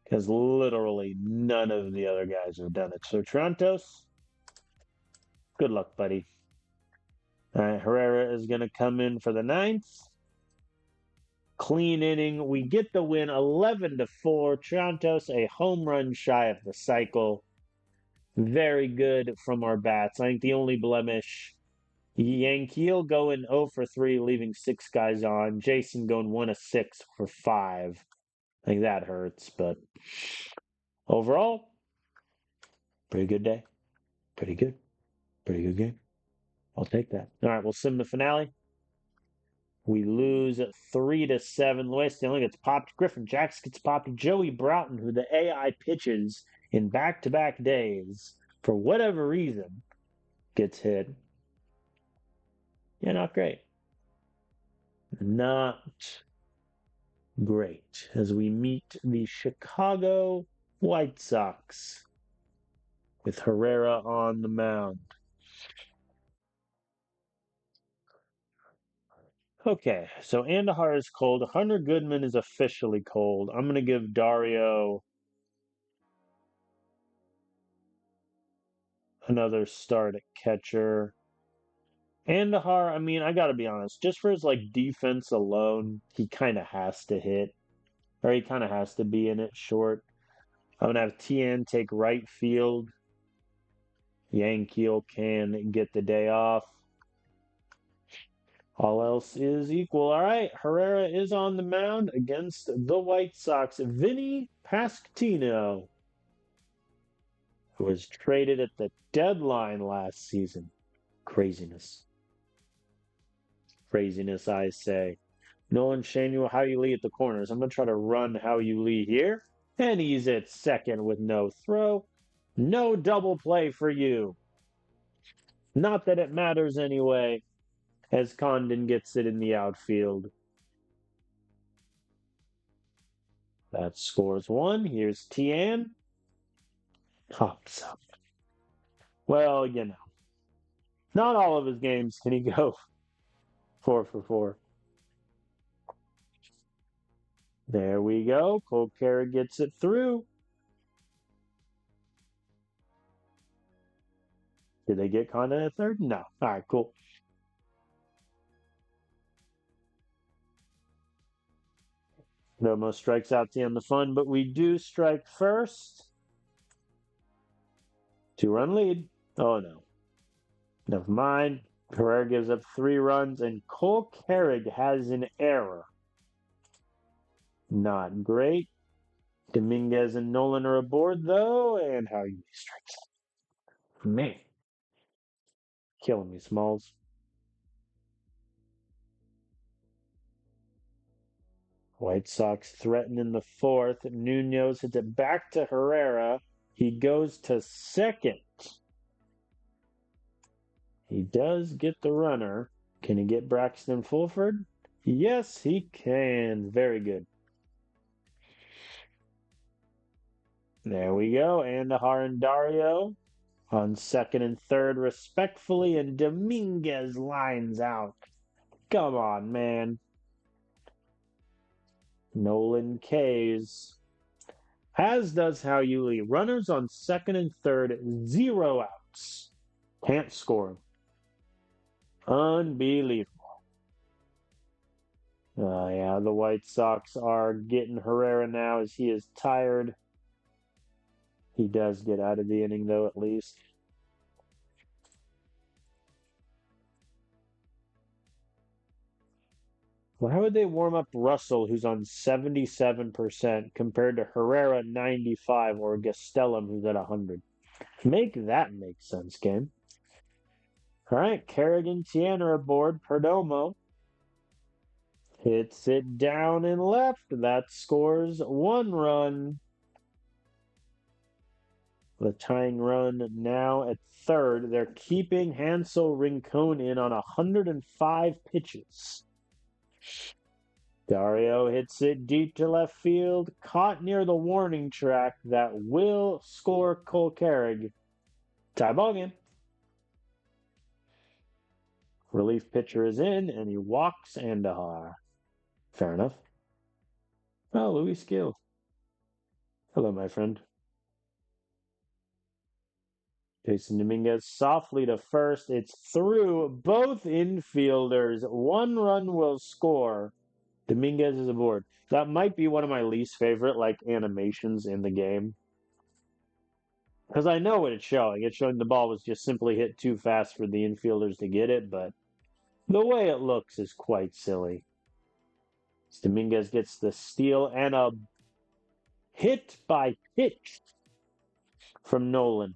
because literally none of the other guys have done it. So Triantos, good luck, buddy. All right, Herrera is going to come in for the ninth. Clean inning. We get the win 11-4. Triantos, a home run shy of the cycle. Very good from our bats. I think the only blemish, Yankeel going 0 for 3, leaving 6 guys on. Jason going 1 of 6 for 5. I think that hurts, but overall, pretty good day. Pretty good. Pretty good game. I'll take that. All right, we'll sim the finale. We lose 3-7. Luis Stanley gets popped. Griffin Jacks gets popped. Joey Broughton, who the AI pitches in back-to-back days for whatever reason, gets hit. Yeah, not great. Not great as we meet the Chicago White Sox with Herrera on the mound. Okay, so Andahar is cold. Hunter Goodman is officially cold. I'm going to give Dario another start at catcher. Andahar, I mean, I got to be honest, just for his like defense alone, he kind of has to hit, or he kind of has to be in it short. I'm going to have Tien take right field. Yankeel can get the day off. All else is equal. All right, Herrera is on the mound against the White Sox. Vinny Pasquantino, who was traded at the deadline last season. Craziness. Craziness, I say. Nolan Shanuel, How You Lee at the corners. I'm going to try to run How You Lee here. And he's at second with no throw. No double play for you. Not that it matters anyway, as Condon gets it in the outfield. That scores one. Here's Tian. Pops up. Well, you know, not all of his games can he go 4 for 4. There we go. Cole Carrick gets it through. Did they get Condon at third? No. All right, cool. No more strikes out to end the fun, but we do strike first. 2-run lead. Oh, no. Never mind. Herrera gives up 3 runs, and Cole Carrick has an error. Not great. Dominguez and Nolan are aboard, though, and how you strikes. Man. Killing me, Smalls. White Sox threaten in the 4th. Nunez hits it back to Herrera. He goes to second. He does get the runner. Can he get Braxton Fulford? Yes, he can. Very good. There we go. Andahar and Dario on second and third, respectfully, and Dominguez lines out. Come on, man. Nolan K's. As does How You Lee. Runners on second and third, 0 outs. Can't score. Unbelievable. Yeah, the White Sox are getting Herrera now as he is tired. He does get out of the inning, though, at least. Why would they warm up Russell, who's on 77%, compared to Herrera 95 or Gastelum, who's at 100? Make that make sense, game. All right, Kerrigan, Tien are aboard. Perdomo hits it down and left. That scores 1 run. The tying run now at third. They're keeping Hansel Rincon in on 105 pitches. Dario hits it deep to left field, caught near the warning track. That will score Cole Carrig. Tie ball game. Relief pitcher is in, and he walks Andahar. Fair enough. Oh, Luis Gill. Hello, my friend. Jason Dominguez softly to first. It's through both infielders. One run will score. Dominguez is aboard. That might be one of my least favorite animations in the game. Because I know what it's showing. It's showing the ball was just simply hit too fast for the infielders to get it, but the way it looks is quite silly. Dominguez gets the steal and a hit by pitch from Nolan.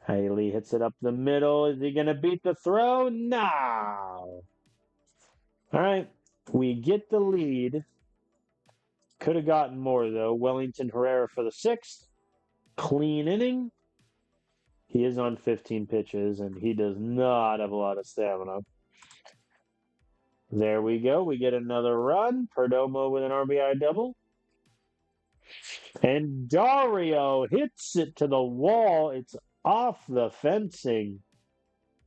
Haley hits it up the middle. Is he going to beat the throw? No. All right. We get the lead. Could have gotten more, though. Wellington Herrera for the sixth. Clean inning. He is on 15 pitches, and he does not have a lot of stamina. There we go. We get another run. Perdomo with an RBI double. And Dario hits it to the wall. It's off the fencing.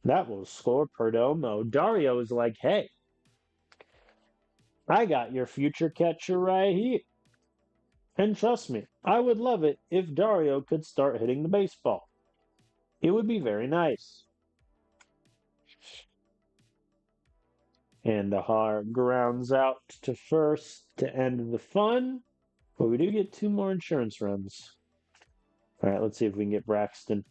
That will score Perdomo. Dario is like, hey, I got your future catcher right here. And trust me, I would love it if Dario could start hitting the baseball. It would be very nice. And Andahar grounds out to first to end the fun. But we do get 2 more insurance runs. All right, let's see if we can get Braxton.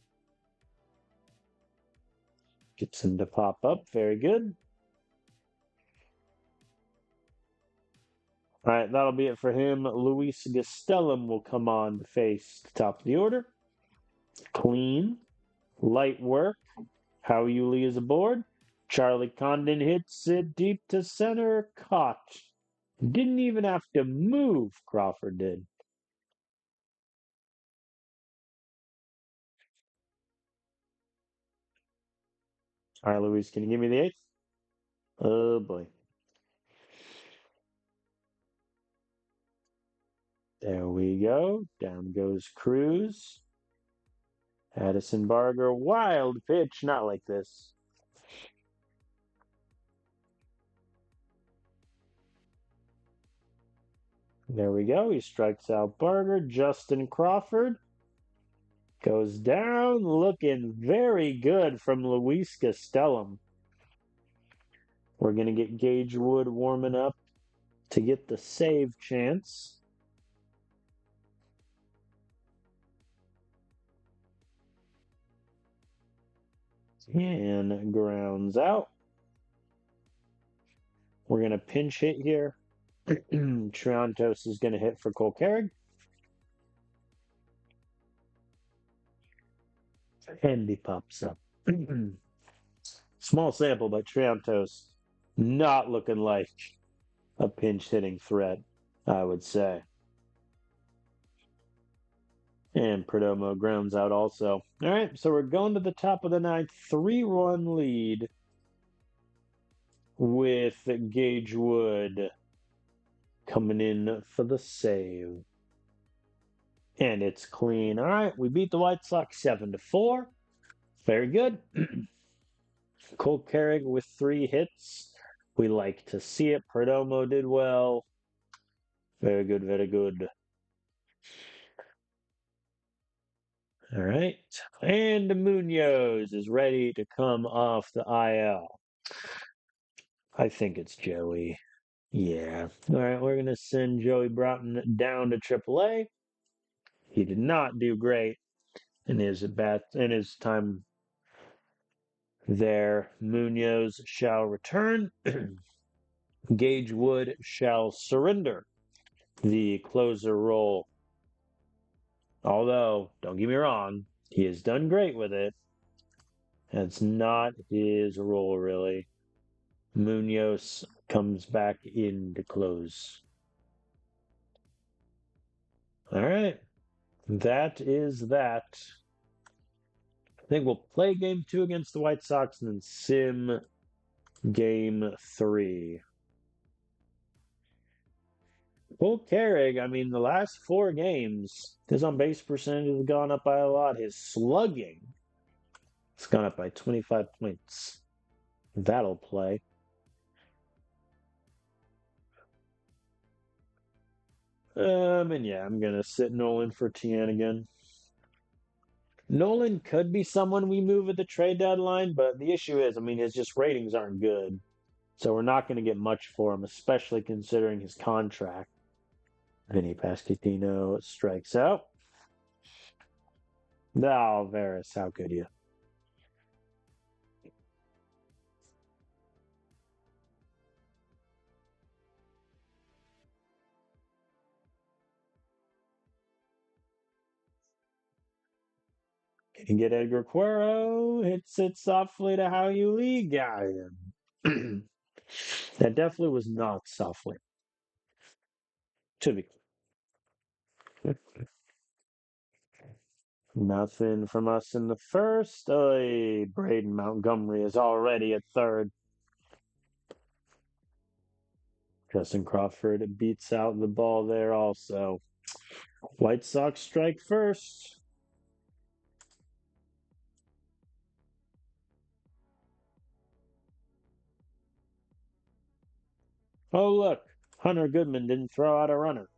Gibson to pop up. Very good. All right, that'll be it for him. Luis Gastelum will come on to face the top of the order. Clean. Light work. Howie Yuli is aboard. Charlie Condon hits it deep to center. Caught. Didn't even have to move, Crawford did. All right, Luis, can you give me the 8th? Oh, boy. There we go. Down goes Cruz. Addison Barger, wild pitch, not like this. There we go. He strikes out Barger. Justin Crawford goes down, looking very good from Luis Gastelum. We're going to get Gage Wood warming up to get the save chance. And grounds out. We're going to pinch hit here. Triantos is going to hit for Cole Carrig. And he pops up. Small sample, but Triantos not looking like a pinch hitting threat, I would say. And Perdomo grounds out also. All right, so we're going to the top of the 9th, 3-run lead with Gage Wood coming in for the save. And it's clean. All right, we beat the White Sox 7-4. Very good. Cole Carrig with 3 hits. We like to see it. Perdomo did well. Very good, very good. All right. And Munoz is ready to come off the IL. I think it's Joey. Yeah. All right, we're going to send Joey Broughton down to AAA. He did not do great in his time there. Munoz shall return. Gage Wood shall surrender the closer role. Although, don't get me wrong, he has done great with it. That's not his role, really. Munoz comes back in to close. All right. That is that. I think we'll play game 2 against the White Sox and then sim game 3. Cole Carrick, I mean, the last 4 games, his on base percentage has gone up by a lot. His slugging has gone up by 25 points. That'll play. And yeah, I'm gonna sit Nolan for Tian again. Nolan could be someone we move at the trade deadline, but the issue is, I mean, his just ratings aren't good. So we're not going to get much for him, especially considering his contract. Vinny Pasquantino strikes out. No, Varys, how could you? Can you get Edgar Cuero? Hits it softly to How You Lee guy. That definitely was not softly. To be clear. Nothing from us in the first. Oh, Braden Montgomery is already at third. Justin Crawford beats out the ball there also. White Sox strike first. Oh, look. Hunter Goodman didn't throw out a runner.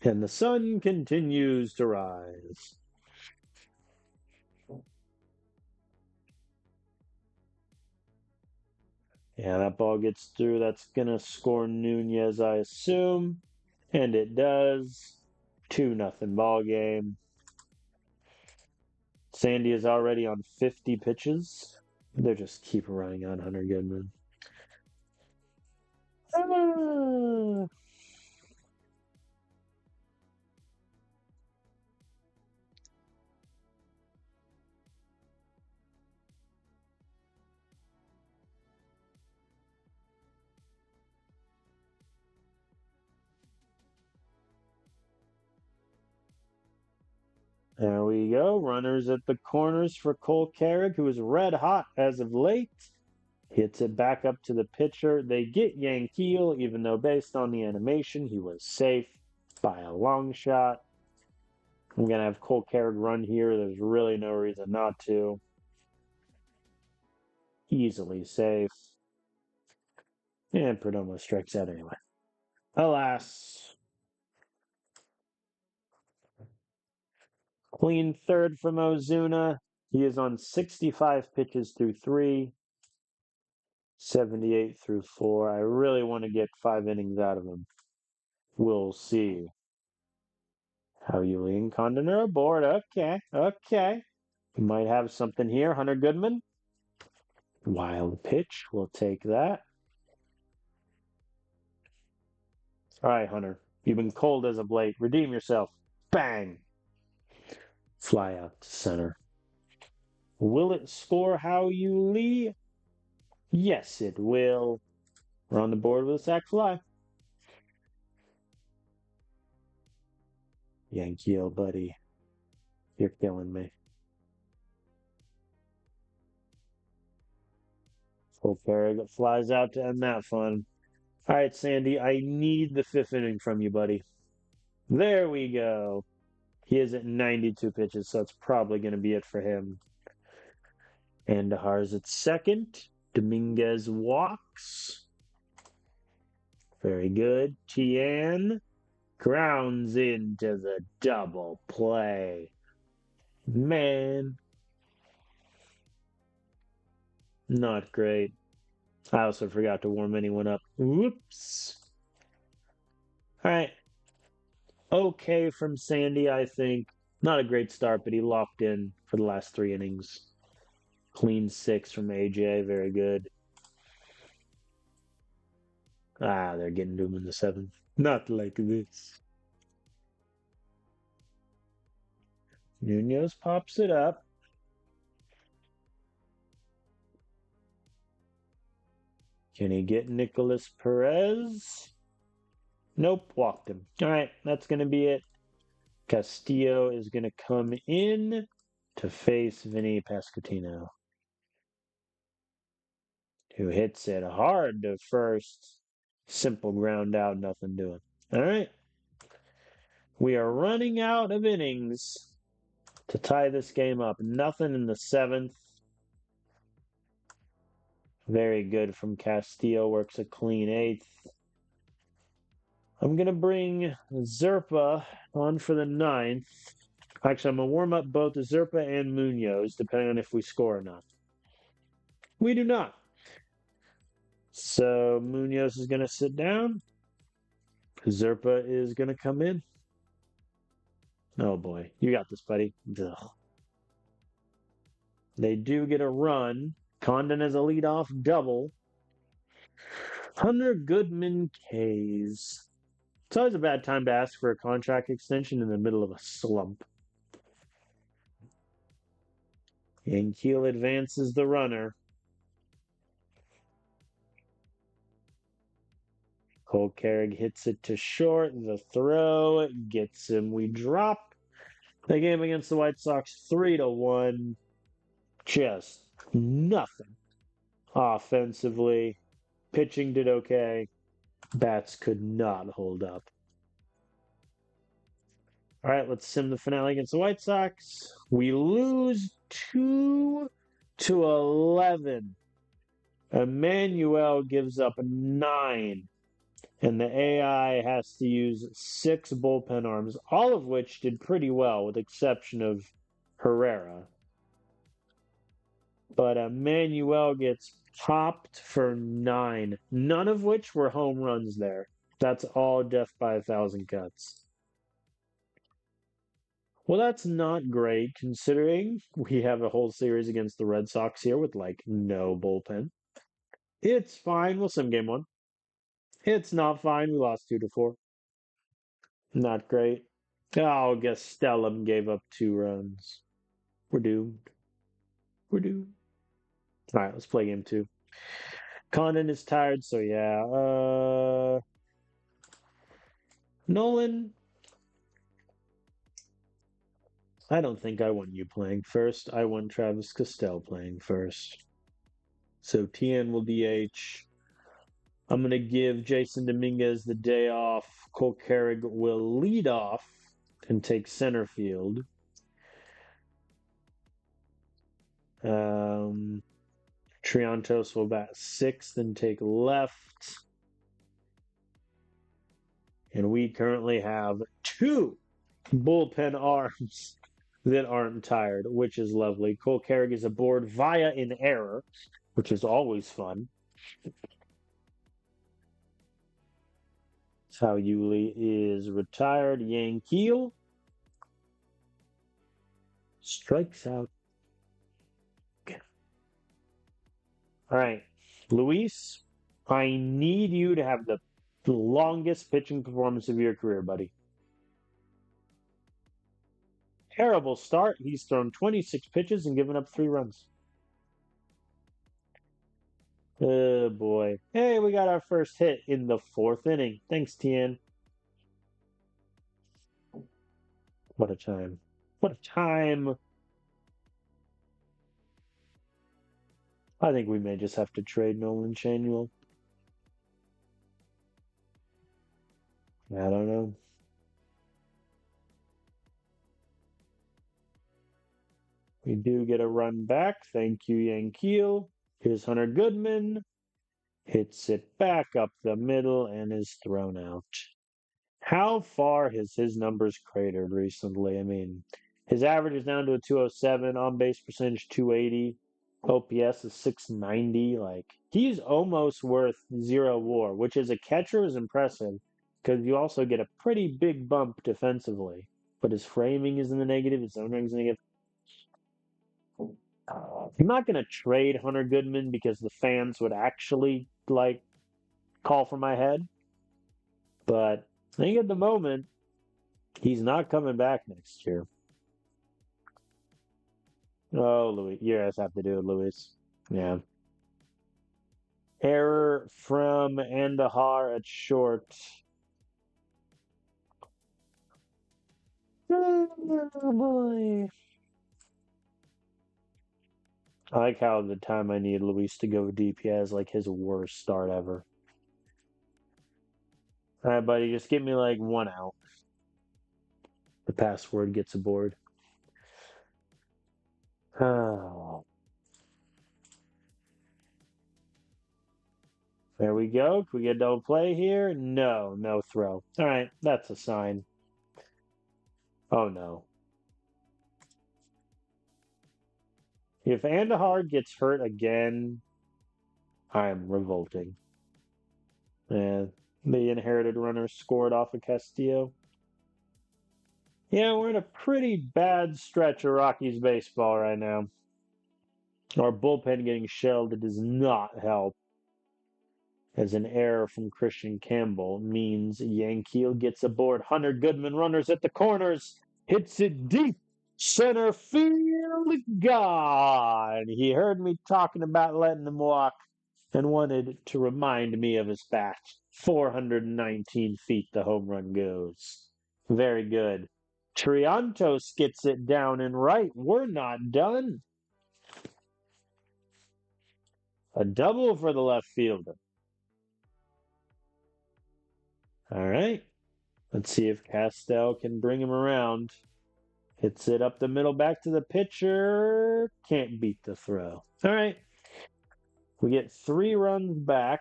And the sun continues to rise. Yeah, that ball gets through. That's going to score Nunez, I assume. And it does. 2-0 ball game. Sandy is already on 50 pitches. They just keep running on Hunter Goodman. Ah. There we go. Runners at the corners for Cole Carrick, who is red hot as of late. Hits it back up to the pitcher. They get Yankeel, even though based on the animation, he was safe by a long shot. I'm going to have Cole Carrick run here. There's really no reason not to. Easily safe. And Perdomo strikes out anyway. Alas. Clean third from Ozuna. He is on 65 pitches through 3, 78 through 4. I really want to get 5 innings out of him. We'll see. How you lean Condon aboard. Okay, okay. We might have something here. Hunter Goodman. Wild pitch. We'll take that. All right, Hunter. You've been cold as of late. Redeem yourself. Bang. Fly out to center. Will it score How You Lee? Yes, it will. We're on the board with a sac fly. Yankee, oh buddy. You're killing me. Full Farragut flies out to end that fun. All right, Sandy, I need the 5th inning from you, buddy. There we go. He is at 92 pitches, so it's probably going to be it for him. Andujar's at second. Dominguez walks. Very good. Tian grounds into the double play. Man, not great. I also forgot to warm anyone up. Whoops. All right. Okay from Sandy, I think. Not a great start, but he locked in for the last 3 innings. Clean 6 from AJ. Very good. They're getting to him in the 7th. Not like this. Nunez pops it up. Can he get Nicholas Perez? Nope, walked him. All right, that's going to be it. Castillo is going to come in to face Vinny Pasquantino, who hits it hard to first. Simple ground out, nothing doing. All right. We are running out of innings to tie this game up. Nothing in the seventh. Very good from Castillo. Works a clean eighth. I'm going to bring Zerpa on for the ninth. Actually, I'm going to warm up both Zerpa and Munoz, depending on if we score or not. We do not. So Munoz is going to sit down. Zerpa is going to come in. Oh boy, you got this, buddy. Ugh. They do get a run. Condon has a leadoff double. Hunter Goodman K's. It's always a bad time to ask for a contract extension in the middle of a slump. Yankeel advances the runner. Cole Carrig hits it to short. The throw gets him. We drop the game against the White Sox 3-1. Just nothing offensively. Pitching did okay. Bats could not hold up. All right, let's sim the finale against the White Sox. We lose 2-11. Emmanuel gives up 9. And the AI has to use 6 bullpen arms, all of which did pretty well, with the exception of Herrera. But Emmanuel gets popped for 9, none of which were home runs there. That's all death by 1,000 cuts. Well, that's not great considering we have a whole series against the Red Sox here with like no bullpen. It's fine. We'll sim game 1. It's not fine. We lost 2-4. Not great. Oh, Gastelum gave up 2 runs. We're doomed. We're doomed. All right, let's play game 2. Condon is tired, so yeah. Nolan, I don't think I want you playing first. I want Travis Castell playing first. So TN will DH. I'm going to give Jason Dominguez the day off. Cole Carrig will lead off and take center field. Triantos will bat 6th and take left. And we currently have 2 bullpen arms that aren't tired, which is lovely. Cole Carrig is aboard via an error, which is always fun. That's how Yuli is retired. Yankeel strikes out. All right, Luis, I need you to have the longest pitching performance of your career, buddy. Terrible start. He's thrown 26 pitches and given up 3 runs. Oh boy. Hey, we got our first hit in the 4th inning. Thanks, Tien. What a time. What a time. I think we may just have to trade Nolan Chanuel. I don't know. We do get a run back. Thank you, Yankeel. Here's Hunter Goodman. Hits it back up the middle and is thrown out. How far has his numbers cratered recently? I mean, his average is down to a 207, on base percentage 280, OPS is 690. Like, he's almost worth 0 WAR, which as a catcher is impressive because you also get a pretty big bump defensively. But his framing is in the negative, his zone ranking is negative. I'm not going to trade Hunter Goodman because the fans would actually like call for my head. But I think at the moment, he's not coming back next year. Oh, Louis. You guys have to do it, Luis. Yeah. Error from Andahar at short. Oh, boy. I like how the time I need Luis to go deep, he has like his worst start ever. All right, buddy, just give me like 1 out. The password gets aboard. Oh. There we go. Can we get a double play here? No, no throw. All right, that's a sign. Oh no. If Andahar gets hurt again, I'm revolting. And the inherited runner scored off of Castillo. Yeah, we're in a pretty bad stretch of Rockies baseball right now. Our bullpen getting shelled does not help, as an error from Christian Campbell means Yankiel gets aboard. Hunter Goodman runners at the corners, hits it deep, center field, gone. He heard me talking about letting him walk and wanted to remind me of his bat. 419 feet the home run goes. Very good. Triantos gets it down and right. We're not done. A double for the left fielder. All right. Let's see if Castell can bring him around. Hits it up the middle back to the pitcher. Can't beat the throw. All right. We get 3 runs back.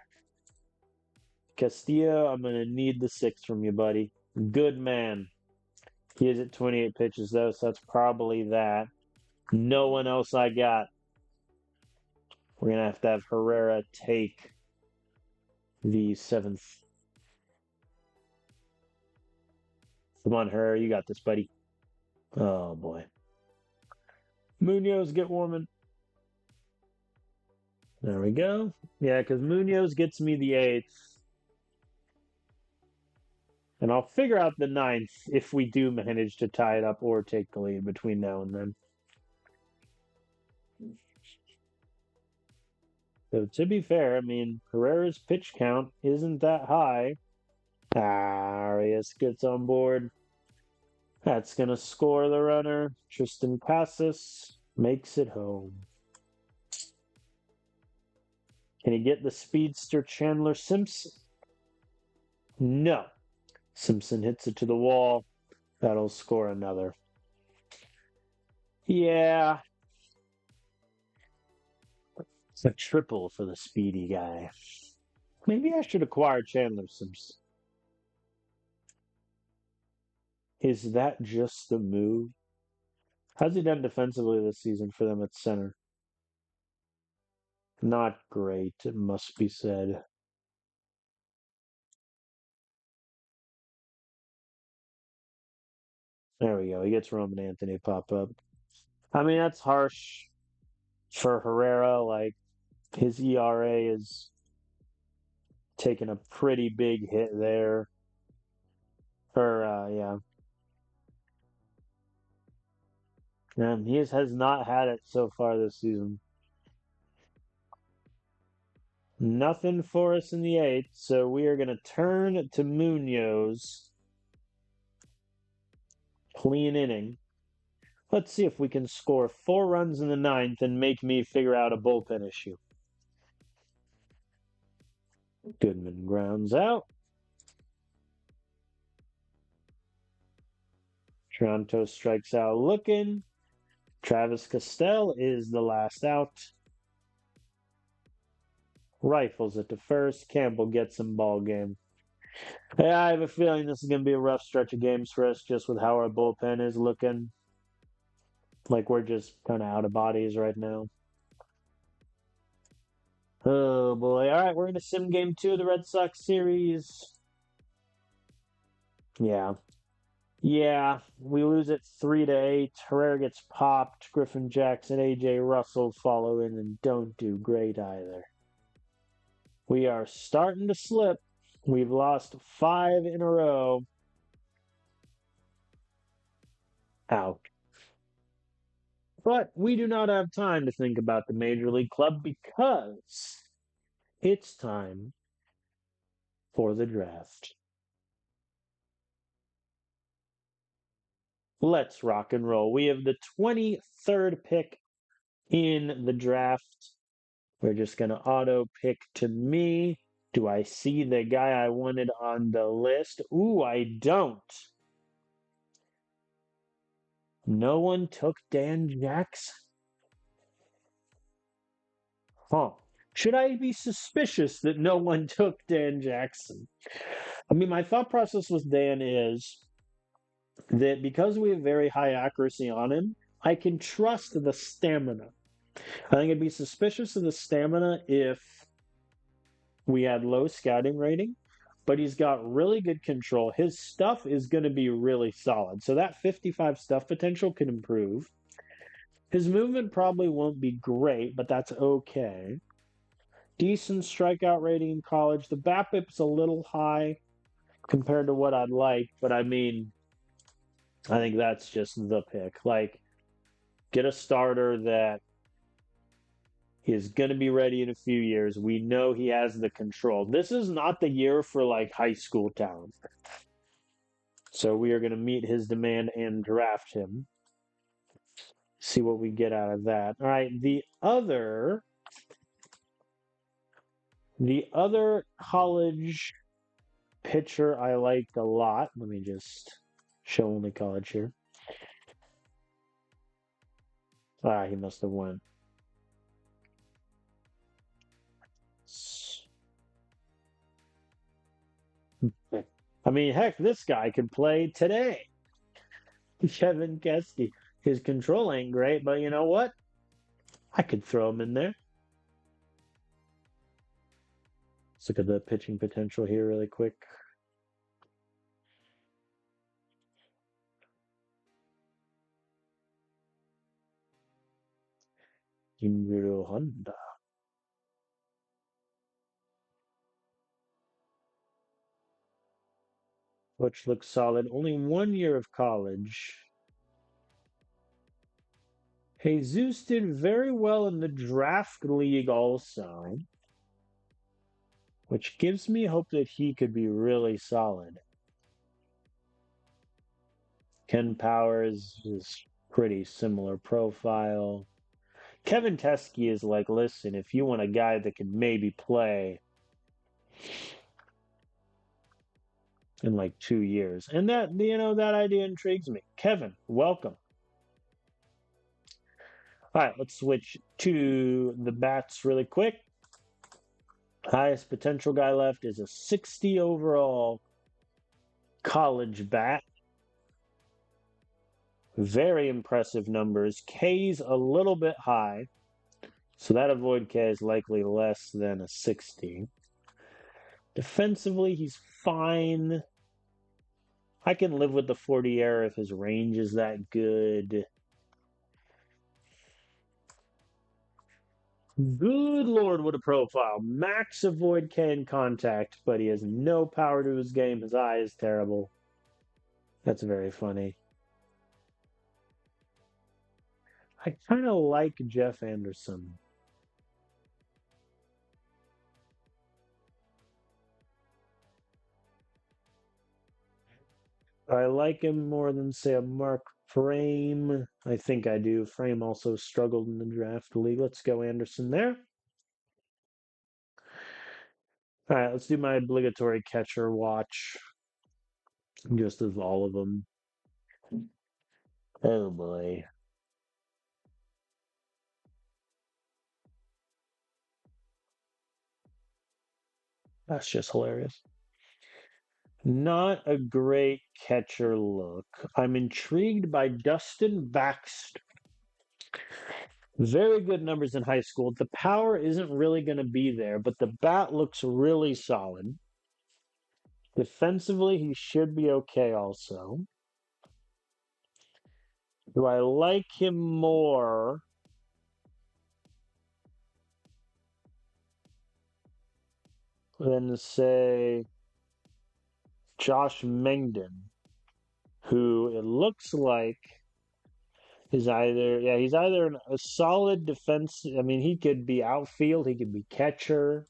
Castillo, I'm going to need the 6 from you, buddy. Good man. He is at 28 pitches, though, so that's probably that. No one else I got. We're going to have Herrera take the 7th. Come on, Herrera. You got this, buddy. Oh, boy. Munoz, get warming. There we go. Yeah, because Munoz gets me the 8th. And I'll figure out the 9th if we do manage to tie it up or take the lead between now and then. So to be fair, I mean, Herrera's pitch count isn't that high. Arias gets on board. That's going to score the runner. Tristan Casas makes it home. Can he get the speedster Chandler Simpson? No. Simpson hits it to the wall. That'll score another. Yeah. It's a triple for the speedy guy. Maybe I should acquire Chandler Simpson. Is that just the move? How's he done defensively this season for them at center? Not great, it must be said. There we go. He gets Roman Anthony pop up. I mean, that's harsh for Herrera. Like, his ERA is taking a pretty big hit there. Yeah. And he has not had it so far this season. Nothing for us in the 8th, so we are going to turn to Munoz. Clean inning. Let's see if we can score 4 runs in the 9th and make me figure out a bullpen issue. Goodman grounds out. Toronto strikes out looking. Travis Castell is the last out. Rifles it to first. Campbell gets some ball game. Yeah, I have a feeling this is going to be a rough stretch of games for us just with how our bullpen is looking. Like we're just kind of out of bodies right now. Oh, boy. All right, we're in a sim game 2 of the Red Sox series. Yeah. Yeah, we lose it 3-8. Herrera gets popped. Griffin Jackson, AJ Russell follow in and don't do great either. We are starting to slip. We've lost 5 in a row. Out. But we do not have time to think about the Major League Club because it's time for the draft. Let's rock and roll. We have the 23rd pick in the draft. We're just going to auto pick to me. Do I see the guy I wanted on the list? Ooh, I don't. No one took Dan Jackson. Huh. Should I be suspicious that no one took Dan Jackson? I mean, my thought process with Dan is that because we have very high accuracy on him, I can trust the stamina. I think it'd be suspicious of the stamina if we had low scouting rating, but he's got really good control. His stuff is going to be really solid. So that 55 stuff potential can improve. His movement probably won't be great, but that's okay. Decent strikeout rating in college. The BABIP's a little high compared to what I'd like, but I mean, I think that's just the pick. Like, get a starter that is going to be ready in a few years. We know he has the control. This is not the year for like high school talent. So we are going to meet his demand and draft him. See what we get out of that. All right, the other college pitcher I liked a lot. Let me just show only college here. He must have went. I mean, heck, this guy could play today. Kevin Kesky. His control ain't great, but you know what? I could throw him in there. Let's look at the pitching potential here really quick. Jimuro Honda. Which looks solid. Only 1 year of college. Jesus did very well in the draft league also, which gives me hope that he could be really solid. Ken Powers is pretty similar profile. Kevin Teskey is like, listen, if you want a guy that can maybe play in like 2 years, and that idea intrigues me. Kevin, welcome. All right, let's switch to the bats really quick. Highest potential guy left is a 60 overall college bat. Very impressive numbers. K's a little bit high, so that avoid K is likely less than a 60. Defensively, he's fine. I can live with the 40 error if his range is that good. Good Lord, what a profile. Max avoid K in contact, but he has no power to his game. His eye is terrible. That's very funny. I kind of like Jeff Anderson. I like him more than, say, a Mark Frame. I think I do. Frame also struggled in the draft league. Let's go Anderson there. All right, let's do my obligatory catcher watch. Just of all of them. Oh boy. That's just hilarious. Not a great catcher look. I'm intrigued by Dustin Baxter. Very good numbers in high school. The power isn't really going to be there, but the bat looks really solid. Defensively, he should be okay also. Do I like him more than, say, Josh Mengden, who it looks like he's either a solid defense. I mean, he could be outfield, he could be catcher.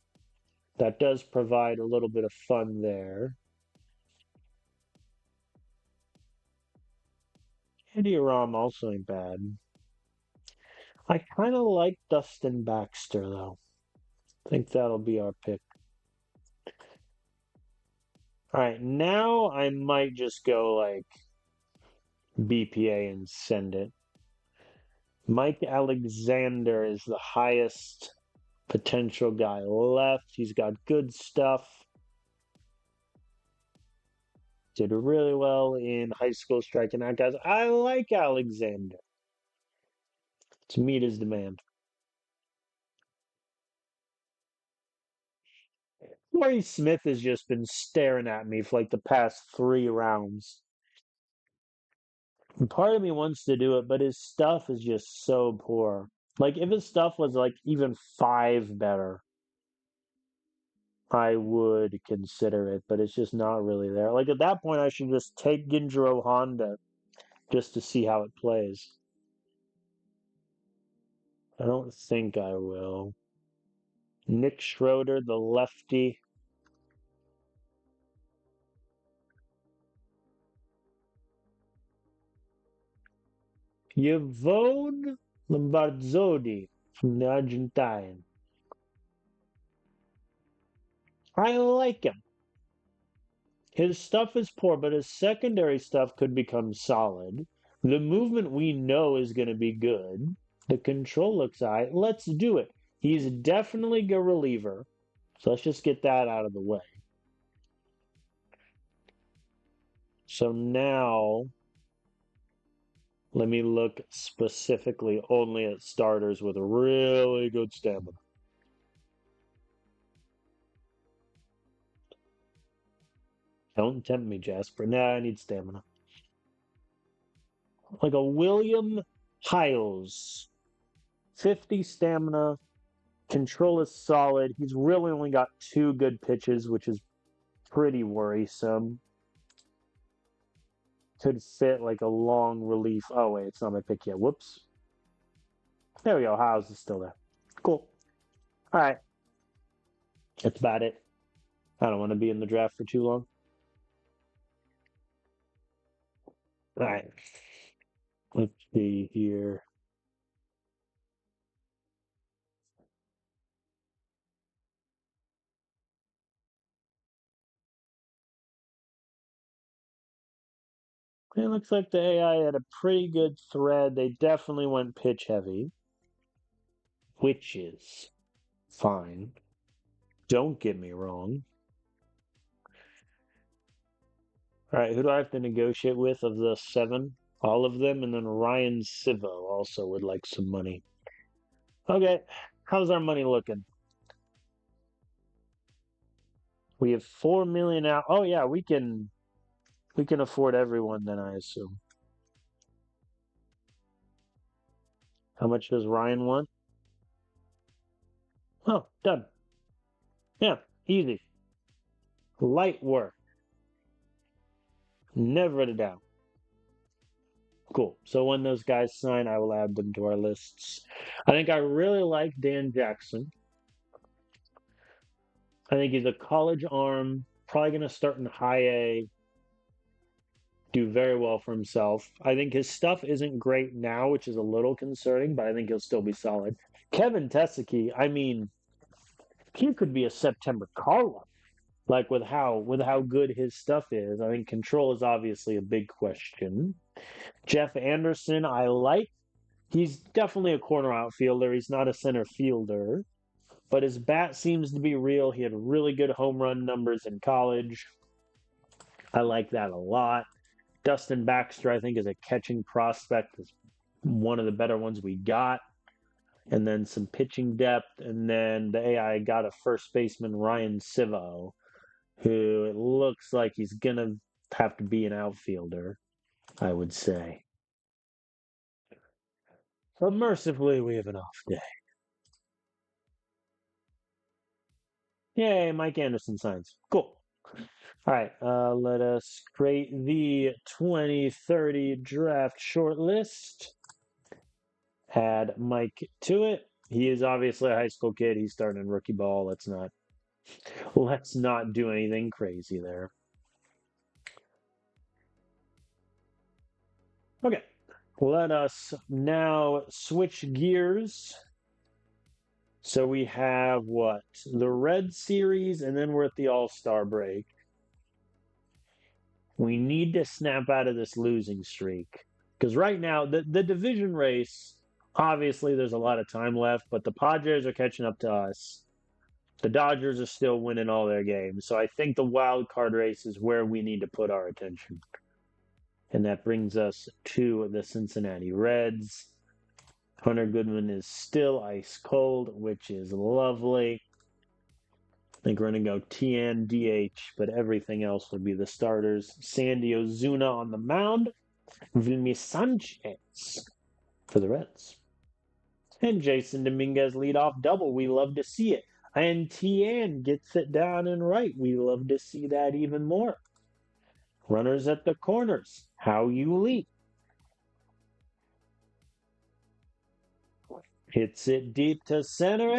That does provide a little bit of fun there. Andy Rom also ain't bad. I kind of like Dustin Baxter, though. I think that'll be our pick. All right, now I might just go like BPA and send it. Mike Alexander is the highest potential guy left. He's got good stuff. Did really well in high school striking out guys. I like Alexander to meet his demand. Corey Smith has just been staring at me for like the past 3 rounds. And part of me wants to do it, but his stuff is just so poor. Like if his stuff was like even 5 better, I would consider it, but it's just not really there. Like at that point, I should just take Ginjiro Honda just to see how it plays. I don't think I will. Nick Schroeder, the lefty. Yvonne Lombardzodi from the Argentine. I like him. His stuff is poor, but his secondary stuff could become solid. The movement we know is going to be good. The control looks all right. Let's do it. He's definitely a reliever. So let's just get that out of the way. So now let me look specifically only at starters with really good stamina. Don't tempt me, Jasper. Nah, I need stamina. Like a William Hiles. 50 stamina. Control is solid. He's really only got 2 good pitches, which is pretty worrisome. Could fit like a long relief. Oh, wait, it's not my pick yet. Whoops. There we go. Hiles is still there. Cool. All right. That's about it. I don't want to be in the draft for too long. All right. Let's see here. It looks like the AI had a pretty good thread. They definitely went pitch heavy, which is fine. Don't get me wrong. All right, who do I have to negotiate with of the 7? All of them, and then Ryan Sivo also would like some money. Okay, how's our money looking? We have 4 million out. Oh yeah, we can afford everyone then, I assume. How much does Ryan want? Oh, done. Yeah, easy. Light work. Never a doubt. Cool. So when those guys sign, I will add them to our lists. I think I really like Dan Jackson. I think he's a college arm, probably going to start in high A, do very well for himself. I think his stuff isn't great now, which is a little concerning, but I think he'll still be solid. Kevin Tesicki, I mean, he could be a September call-up, like with how good his stuff is. I think control is obviously a big question. Jeff Anderson, I like. He's definitely a corner outfielder. He's not a center fielder, but his bat seems to be real. He had really good home run numbers in college. I like that a lot. Dustin Baxter, I think, is a catching prospect, is one of the better ones we got. And then some pitching depth. And then the AI got a first baseman, Ryan Sivo, who it looks like he's going to have to be an outfielder, I would say. But mercifully, we have an off day. Yay, Mike Anderson signs. Cool. All right, let us create the 2030 draft shortlist. Add Mike to it. He is obviously a high school kid. He's starting in rookie ball. Let's not do anything crazy there. Okay, let us now switch gears. So we have what? The Red Series, and then we're at the All-Star break. We need to snap out of this losing streak. Because right now, the division race, obviously, there's a lot of time left, but the Padres are catching up to us. The Dodgers are still winning all their games. So I think the wild card race is where we need to put our attention. And that brings us to the Cincinnati Reds. Hunter Goodman is still ice cold, which is lovely. I think we're going to go TN, DH, but everything else will be the starters. Sandy Ozuna on the mound. Vilmi Sanchez for the Reds. And Jason Dominguez leadoff double. We love to see it. And TN gets it down and right. We love to see that even more. Runners at the corners. How you leap. Hits it deep to center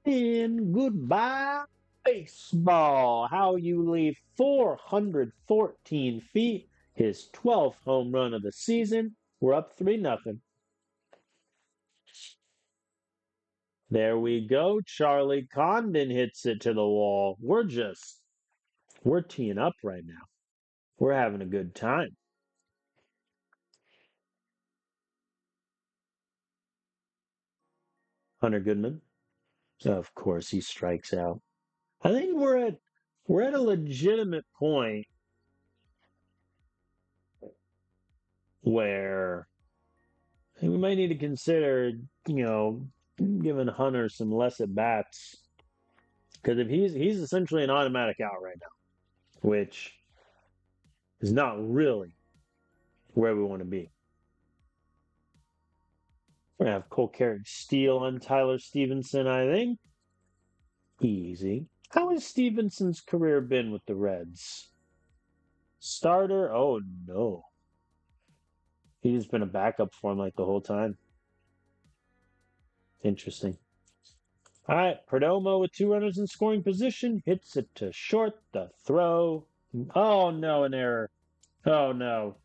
and goodbye baseball. How you leave 414 feet. His 12th home run of the season. We're up 3-0. There we go. Charlie Condon hits it to the wall. We're teeing up right now. We're having a good time. Hunter Goodman. Of course he strikes out. I think we're at a legitimate point where we might need to consider, giving Hunter some less at bats. Because if he's essentially an automatic out right now, which is not really where we want to be. We're gonna have Cole Carrick steal on Tyler Stevenson, I think. Easy. How has Stevenson's career been with the Reds? Starter? Oh no. He's been a backup for him like the whole time. Interesting. All right, Perdomo with 2 runners in scoring position. Hits it to short. The throw. Oh no, an error. Oh no.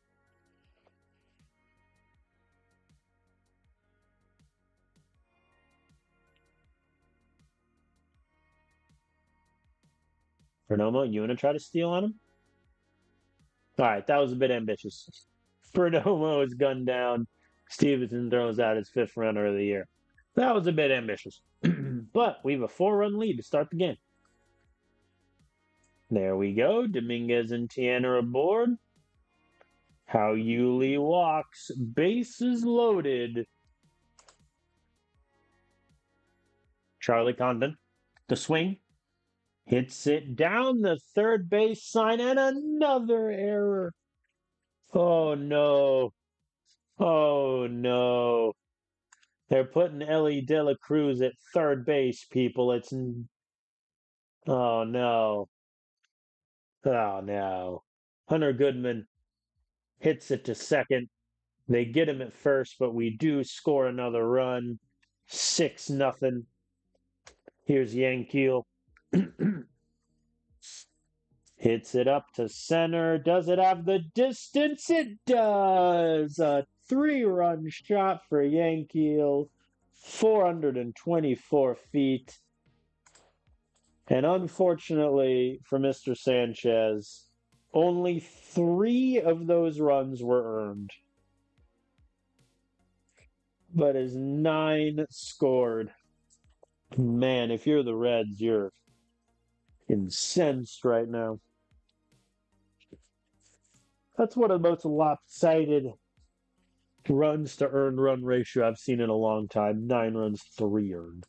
Perdomo, you want to try to steal on him? All right, that was a bit ambitious. Perdomo is gunned down. Stevenson throws out his 5th runner of the year. That was a bit ambitious. But we have a 4-run lead to start the game. There we go. Dominguez and Tiana are aboard. How Yuli walks. Bases loaded. Charlie Condon. The swing. Hits it down the third base sign and another error. Oh no. Oh no. They're putting Ellie De La Cruz at third base, people. Oh no. Oh no. Hunter Goodman hits it to second. They get him at first, but we do score another run. 6-0. Here's Yankiel. Hits it up to center. Does it have the distance? It does. A 3-run shot for Yankiel. 424 feet. And unfortunately for Mr. Sanchez, only 3 of those runs were earned. But his 9 scored. Man, if you're the Reds, you're incensed right now. That's one of the most lopsided runs to earned run ratio I've seen in a long time. 9 runs, 3 earned.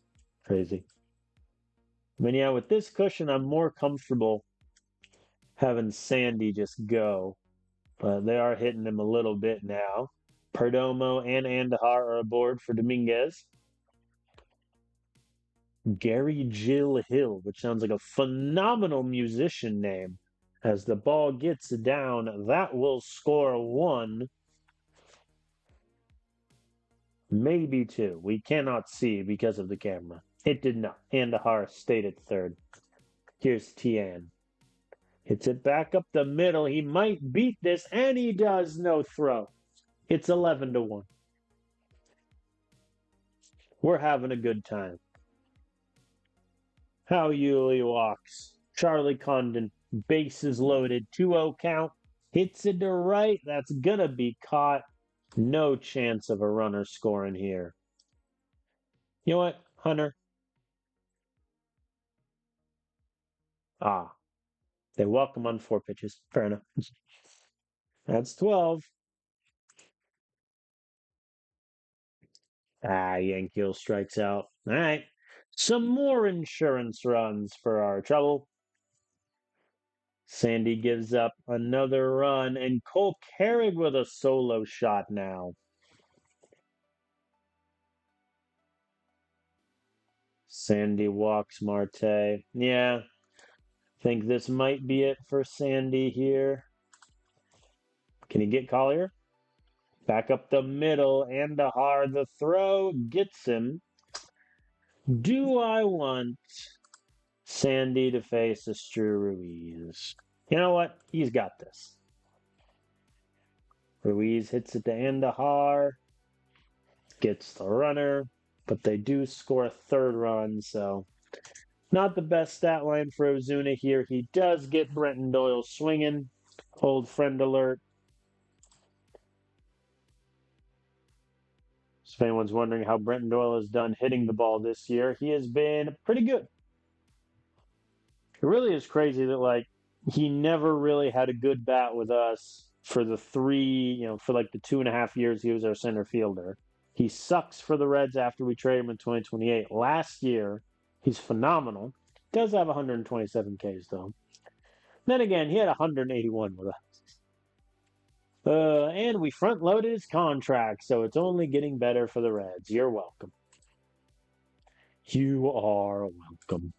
Crazy. I mean, yeah, with this cushion, I'm more comfortable having Sandy just go. But they are hitting him a little bit now. Perdomo and Andahar are aboard for Dominguez. Gary Jill Hill, which sounds like a phenomenal musician name. As the ball gets down, that will score 1. Maybe 2. We cannot see because of the camera. It did not. Andahar stayed at third. Here's Tian. Hits it back up the middle. He might beat this, and he does. No throw. It's 11-1. We're having a good time. How Yuli walks. Charlie Condon Bases loaded. 2-0 count. Hits it to right. That's going to be caught. No chance of a runner scoring here. You know what, Hunter? Ah, they walk him on 4 pitches. Fair enough. That's 12. Yankees strikes out. All right. Some more insurance runs for our trouble. Sandy gives up another run, and Cole Carrig with a solo shot now. Sandy walks Marte. Yeah, think this might be it for Sandy here. Can he get Collier? Back up the middle, Andahar, the throw gets him. Do I want Sandy to face Estru Ruiz? You know what? He's got this. Ruiz hits it to Andahar, gets the runner, but they do score a third run, so not the best stat line for Ozuna here. He does get Brenton Doyle swinging. Old friend alert. If anyone's wondering how Brenton Doyle has done hitting the ball this year, he has been pretty good. It really is crazy that he never really had a good bat with us for the for the 2.5 years he was our center fielder. He sucks for the Reds after we trade him in 2028. Last year, he's phenomenal. Does have 127 Ks though. Then again, he had 181 with us. And we front loaded his contract, so it's only getting better for the Reds. You're welcome. You are welcome.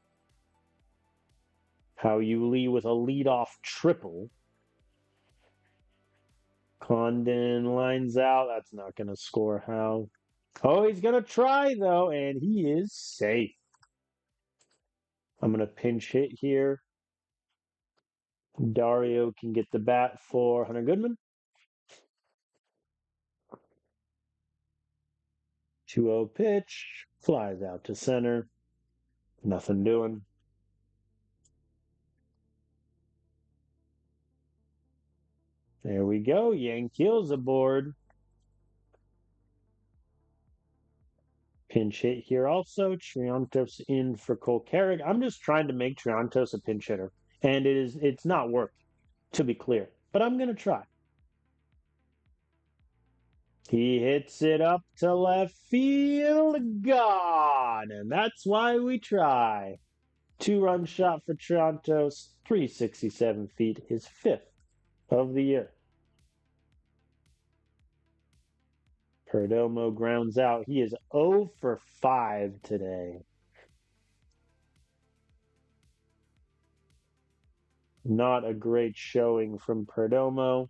How you Lee with a leadoff triple. Condon lines out. That's not going to score How. Oh, he's going to try, though, and he is safe. I'm going to pinch hit here. Dario can get the bat for Hunter Goodman. 2-0 pitch. Flies out to center. Nothing doing. There we go. Yankees aboard. Pinch hit here also. Triantos in for Cole Carrig. I'm just trying to make Triantos a pinch hitter. And it's not working, to be clear. But I'm going to try. He hits it up to left field. Gone. And that's why we try. 2-run shot for Triantos. 367 feet. His 5th of the year. Perdomo grounds out. He is 0 for 5 today. Not a great showing from Perdomo.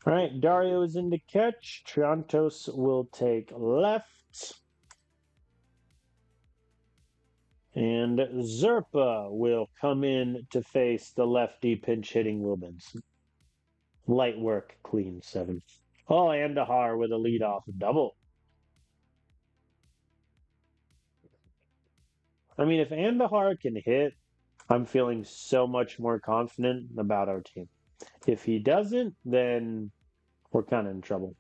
All right, Dario is in to catch. Triantos will take left. And Zerpa will come in to face the lefty pinch hitting Wilbinson. Light work, clean 7. Oh, Andahar with a leadoff double. I mean, if Andahar can hit, I'm feeling so much more confident about our team. If he doesn't, then we're kind of in trouble.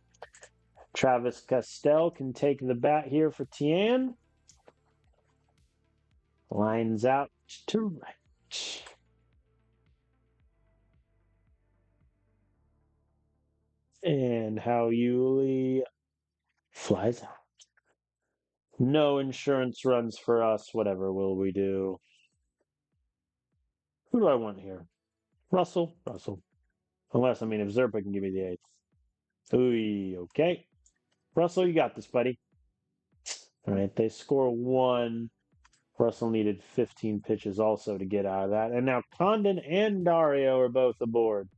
Travis Castell can take the bat here for Tian. Lines out to right. And How Yuli flies out. No insurance runs for us. Whatever will we do? Who do I want here? Russell. Unless, if Zerpa can give me the 8th. Ooh, okay. Russell, you got this, buddy. All right, they score 1. Russell needed 15 pitches also to get out of that. And now Condon and Dario are both aboard.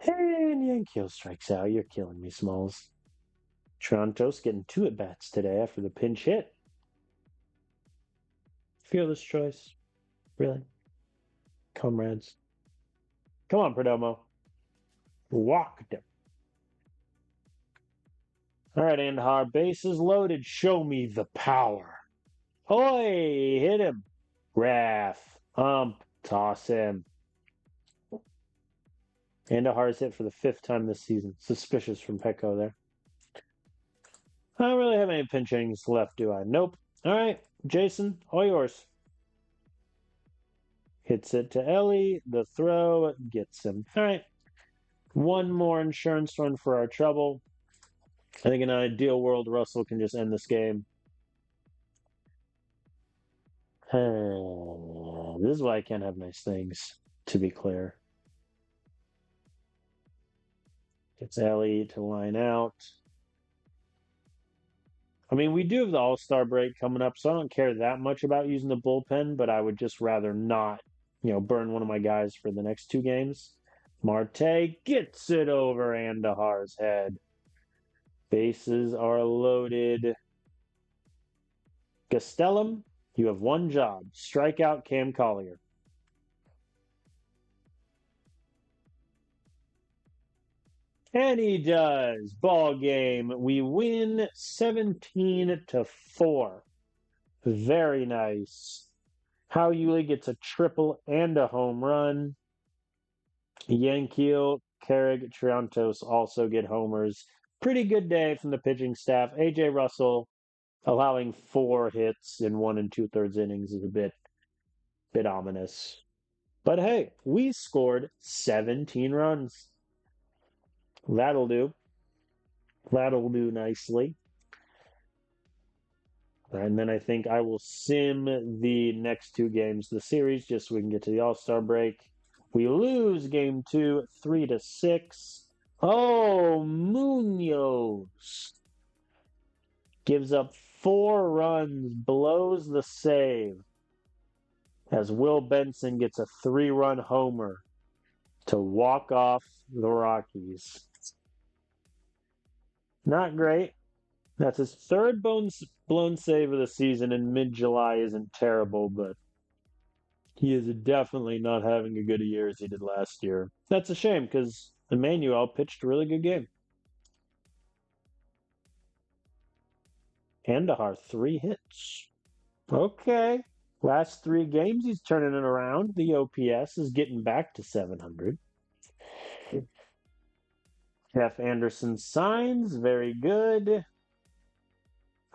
And Yankees strikes out. You're killing me, Smalls. Triantos getting 2 at-bats today after the pinch hit. Fearless choice. Really? Comrades. Come on, Perdomo. Walked him. All right, Andahar. Bases loaded. Show me the power. Hoy! Hit him. Wrath. Toss him. And a hard hit for the 5th time this season. Suspicious from Petco there. I don't really have any pinch innings left, do I? Nope. All right, Jason, all yours. Hits it to Ellie. The throw gets him. All right. One more insurance run for our trouble. I think in an ideal world, Russell can just end this game. This is why I can't have nice things, to be clear. Gets Ellie to line out. I mean, we do have the All-Star break coming up, so I don't care that much about using the bullpen, but I would just rather not, burn one of my guys for the next 2 games. Marte gets it over Andujar's head. Bases are loaded. Gastelum, you have one job. Strike out Cam Collier. And he does. Ball game. We win 17-4. Very nice. Hao Yuli gets a triple and a home run. Yankiel, Carrick, Triantos also get homers. Pretty good day from the pitching staff. AJ Russell allowing 4 hits in 1 2/3 innings is a bit ominous. But hey, we scored 17 runs. That'll do. That'll do nicely. And then I think I will sim the next 2 games of the series just so we can get to the All-Star break. We lose game 2, 3-6. Oh, Munoz gives up 4 runs, blows the save as Will Benson gets a 3-run homer to walk off the Rockies. Not great. That's his 3rd blown save of the season, and mid-July isn't terrible, but he is definitely not having a good year as he did last year. That's a shame because Emmanuel pitched a really good game. Andujar, 3 hits. Okay. Last 3 games, he's turning it around. The OPS is getting back to 700. Jeff Anderson signs. Very good.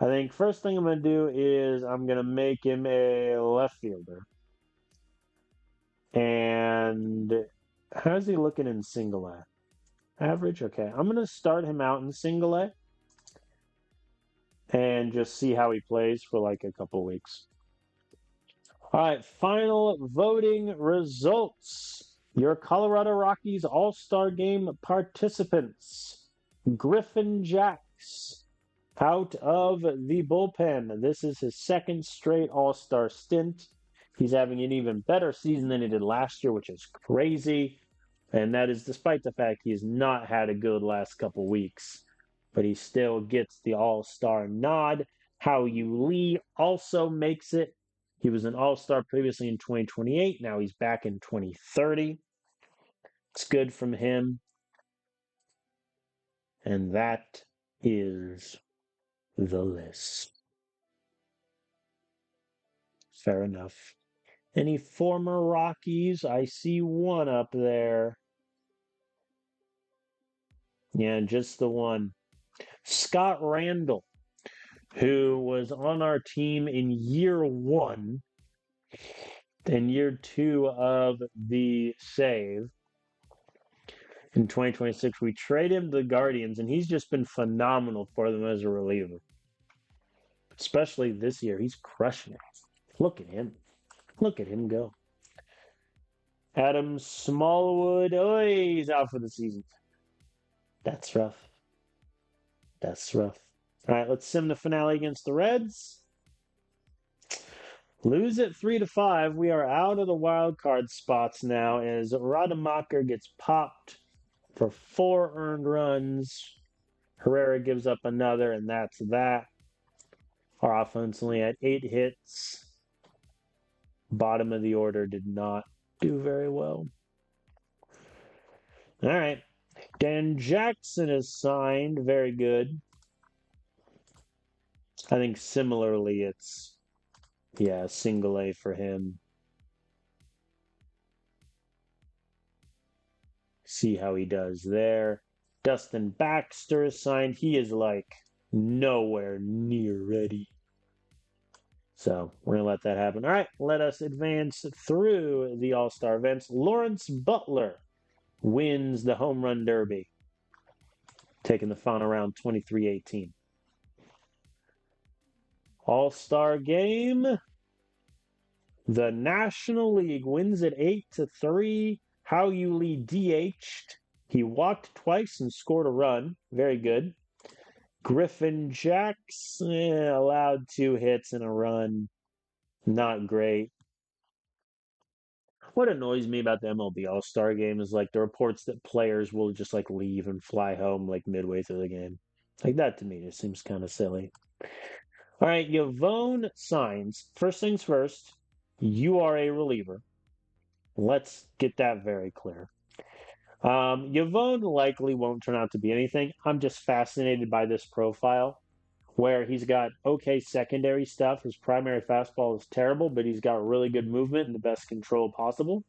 I think first thing I'm going to do is I'm going to make him a left fielder. And how's he looking in single A? Average? Okay. I'm going to start him out in single A and just see how he plays for like a couple weeks. All right. Final voting results. Your Colorado Rockies All-Star Game participants. Griffin Jacks out of the bullpen. This is his 2nd straight All-Star stint. He's having an even better season than he did last year, which is crazy. And that is despite the fact he has not had a good last couple weeks. But he still gets the All-Star nod. Hao Yuli also makes it. He was an All-Star previously in 2028. Now he's back in 2030. It's good from him. And that is the list. Fair enough. Any former Rockies? I see one up there. Yeah, just the one. Scott Randall, who was on our team in year 1 and year 2 of the save. In 2026, we trade him to the Guardians, and he's just been phenomenal for them as a reliever. Especially this year. He's crushing it. Look at him. Look at him go. Adam Smallwood. Oh, he's out for the season. That's rough. That's rough. All right, let's sim the finale against the Reds. Lose it 3-5. We are out of the wild card spots now as Rademacher gets popped for 4 earned runs. Herrera gives up another, and that's that. Our offense only had 8 hits. Bottom of the order did not do very well. All right. Dan Jackson is signed. Very good. I think similarly it's, single A for him. See how he does there. Dustin Baxter is signed. He is like nowhere near ready. So we're going to let that happen. All right, let us advance through the All Star events. Lawrence Butler wins the Home Run Derby, taking the final round 23-18. All Star game. The National League wins it 8-3. How Lee DH'd. He walked twice and scored a run. Very good. Griffin Jacks allowed 2 hits and a run. Not great. What annoys me about the MLB All-Star game is like the reports that players will just like leave and fly home like midway through the game. Like that to me just seems kind of silly. All right, Yvonne signs. First things first, you are a reliever. Let's get that very clear. Yvonne likely won't turn out to be anything. I'm just fascinated by this profile where he's got okay secondary stuff. His primary fastball is terrible, but he's got really good movement and the best control possible.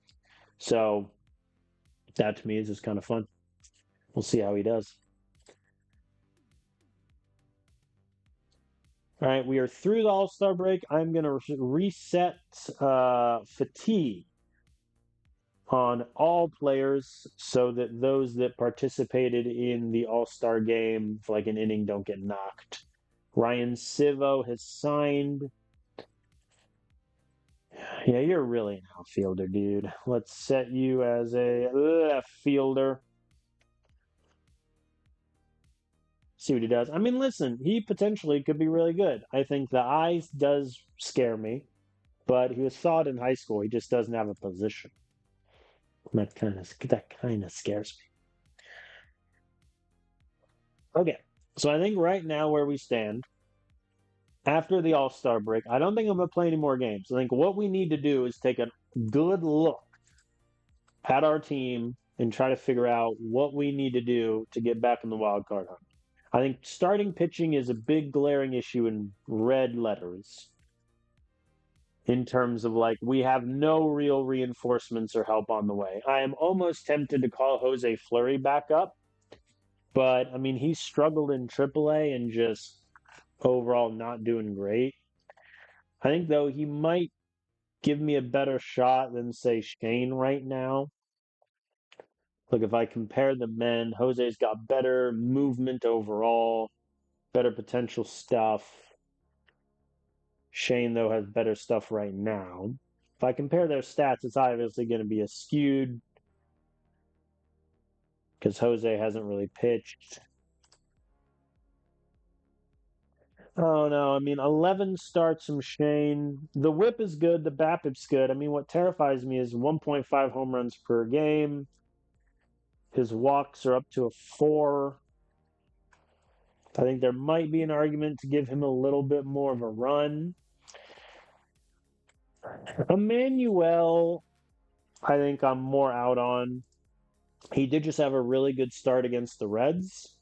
So that to me is just kind of fun. We'll see how he does. All right, we are through the All-Star break. I'm going to reset fatigue on all players so that those that participated in the All-Star game for like an inning don't get knocked. Ryan Sivo has signed. Yeah, you're really an outfielder, dude. Let's set you as a left fielder. See what he does. I mean, listen, he potentially could be really good. I think the eyes does scare me, but he was thought in high school. He just doesn't have a position. That kind of scares me. Okay, so I think right now where we stand after the All Star break, I don't think I'm going to play any more games. I think what we need to do is take a good look at our team and try to figure out what we need to do to get back in the wild card hunt. I think starting pitching is a big glaring issue in red letters in terms of like we have no real reinforcements or help on the way. I am almost tempted to call Jose Fleury back up, but I mean he's struggled in AAA and just overall not doing great. I think though he might give me a better shot than say Shane right now. Look, if I compare the men, Jose's got better movement overall, better potential stuff. Shane, though, has better stuff right now. If I compare their stats, it's obviously going to be a skewed because Jose hasn't really pitched. Oh, no. I mean, 11 starts from Shane. The whip is good. The BABIP's good. I mean, what terrifies me is 1.5 home runs per game. His walks are up to a 4. I think there might be an argument to give him a little bit more of a run. Emmanuel, I think I'm more out on. He did just have a really good start against the Reds,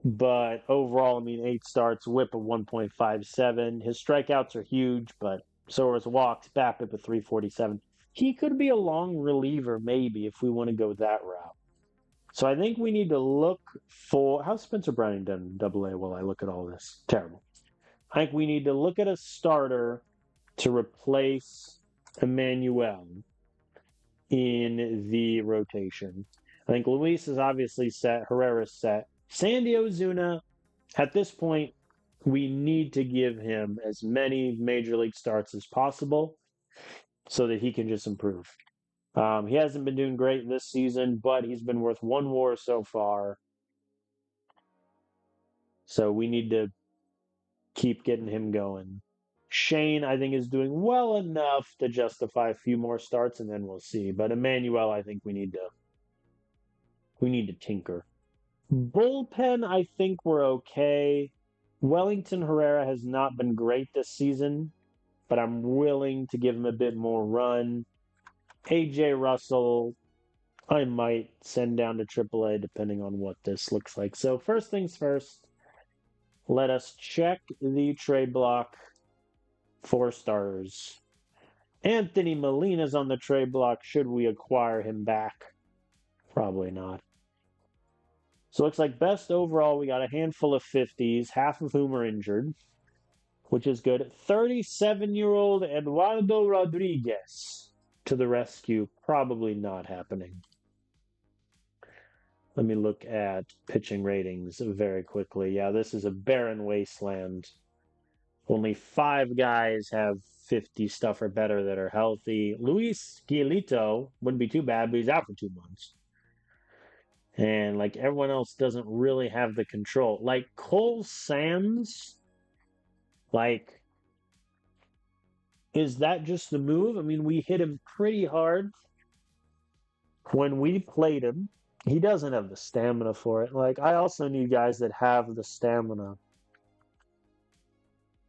but overall, I mean, 8 starts, whip of 1.57. His strikeouts are huge, but so are his walks, BABIP at 347. He could be a long reliever, maybe, if we want to go that route. So I think we need to look for how's Spencer Browning done in AA while I look at all this? Terrible. I think we need to look at a starter to replace Emmanuel in the rotation. I think Luis is obviously set. Herrera's set. Sandy Ozuna, at this point, we need to give him as many major league starts as possible so that he can just improve. He hasn't been doing great this season, but he's been worth 1 WAR so far. So we need to keep getting him going. Shane, I think, is doing well enough to justify a few more starts, and then we'll see. But Emmanuel, I think we need to tinker. Bullpen, I think we're okay. Wellington Herrera has not been great this season, but I'm willing to give him a bit more run. AJ Russell, I might send down to AAA depending on what this looks like. So first things first, let us check the trade block for starters. Anthony Molina's on the trade block. Should we acquire him back? Probably not. So it looks like best overall, we got a handful of 50s, half of whom are injured, which is good. 37-year-old Eduardo Rodriguez to the rescue. Probably not happening. Let me look at pitching ratings very quickly. Yeah, this is a barren wasteland. Only 5 guys have 50 stuff or better that are healthy. Luis Giolito wouldn't be too bad, but he's out for 2 months. And like everyone else doesn't really have the control. Like Cole Sands, like, is that just the move? I mean, we hit him pretty hard when we played him. He doesn't have the stamina for it. Like, I also need guys that have the stamina.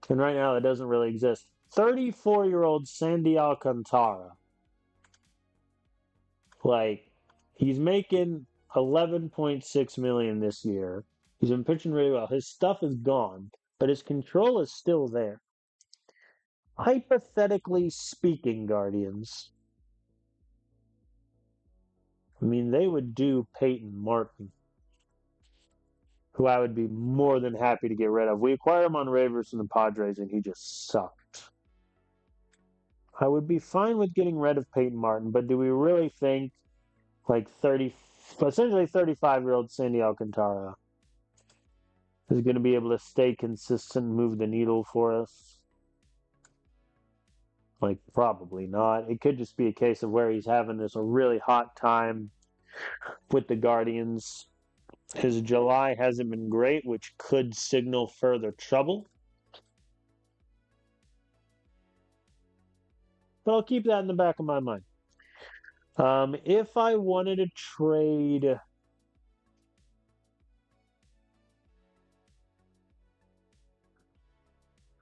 And right now, it doesn't really exist. 34-year-old Sandy Alcantara. Like, he's making 11.6 million this year. He's been pitching really well. His stuff is gone, but his control is still there. Hypothetically speaking, Guardians, I mean, they would do Peyton Martin, who I would be more than happy to get rid of. We acquired him on waivers from the Padres, and he just sucked. I would be fine with getting rid of Peyton Martin, but do we really think like essentially 35-year-old Sandy Alcantara is going to be able to stay consistent and move the needle for us? Like, probably not. It could just be a case of where he's having this a really hot time with the Guardians. His July hasn't been great, which could signal further trouble. But I'll keep that in the back of my mind. If I wanted to trade,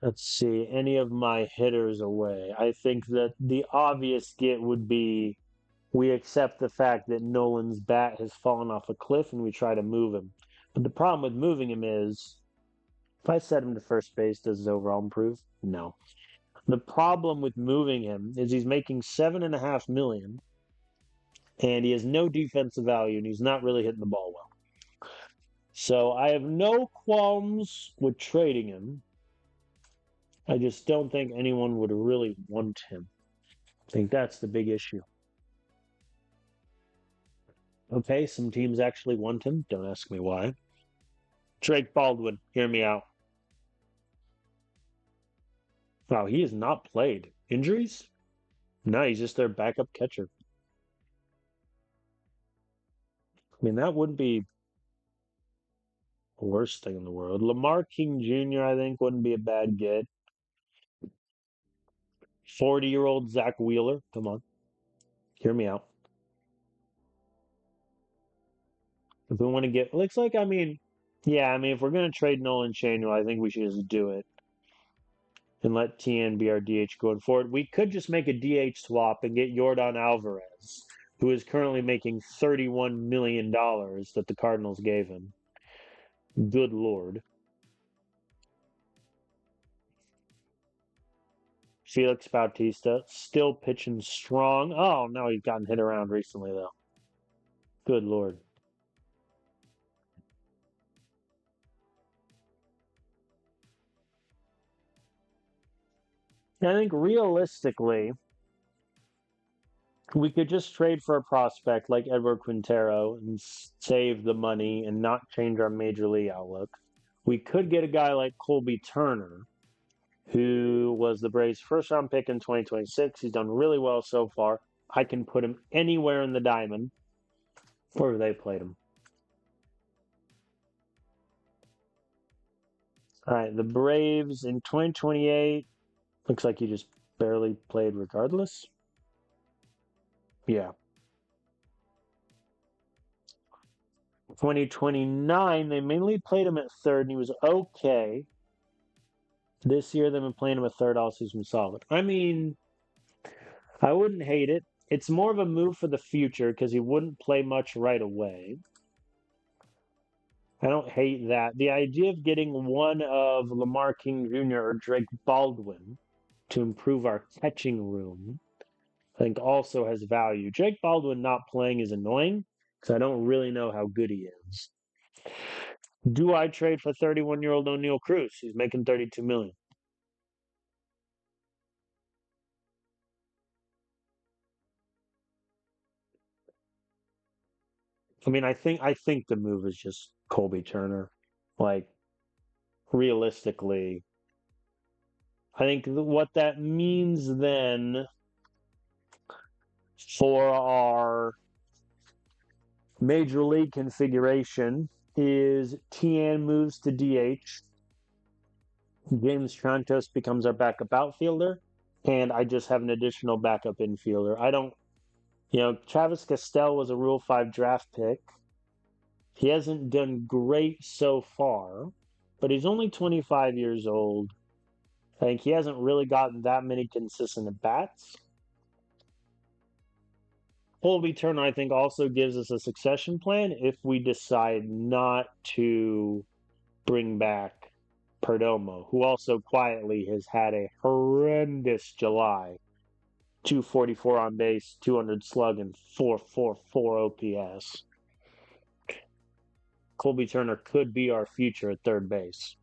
let's see, any of my hitters away, I think that the obvious get would be we accept the fact that Nolan's bat has fallen off a cliff and we try to move him. But the problem with moving him is if I set him to first base, does his overall improve? No. The problem with moving him is he's making $7.5 million and he has no defensive value and he's not really hitting the ball well. So I have no qualms with trading him. I just don't think anyone would really want him. I think that's the big issue. Okay, some teams actually want him. Don't ask me why. Drake Baldwin, hear me out. Wow, he has not played. Injuries? No, he's just their backup catcher. I mean, that wouldn't be the worst thing in the world. Lamar King Jr., I think, wouldn't be a bad get. 40-year-old Zach Wheeler. Come on. Hear me out. If we want to get, looks like, I mean, yeah, I mean, if we're going to trade Nolan Chanuel, I think we should just do it and let TN be our DH going forward. We could just make a DH swap and get Yordan Alvarez, who is currently making $31 million that the Cardinals gave him. Good Lord. Felix Bautista still pitching strong. Oh, no, he's gotten hit around recently, though. Good Lord. I think realistically, we could just trade for a prospect like Edward Quintero and save the money and not change our major league outlook. We could get a guy like Colby Turner, who was the Braves' first round pick in 2026. He's done really well so far. I can put him anywhere in the diamond where they played him. All right, the Braves in 2028 looks like he just barely played regardless. Yeah. 2029, they mainly played him at third, and he was okay. This year, they've been playing him at third all season solid. I mean, I wouldn't hate it. It's more of a move for the future because he wouldn't play much right away. I don't hate that. The idea of getting one of Lamar King Jr. or Drake Baldwin to improve our catching room, I think also has value. Drake Baldwin not playing is annoying because I don't really know how good he is. Do I trade for 31-year-old O'Neal Cruz? He's making 32 million. I mean, I think the move is just Colby Turner. Like realistically, I think what that means then for our major league configuration is Tian moves to DH, James Trantos becomes our backup outfielder, and I just have an additional backup infielder. I don't, Travis Castell was a Rule 5 draft pick. He hasn't done great so far, but he's only 25 years old. I think he hasn't really gotten that many consistent at bats. Colby Turner, I think, also gives us a succession plan if we decide not to bring back Perdomo, who also quietly has had a horrendous July. 244 on base, 200 slug, and 444 OPS. Colby Turner could be our future at third base.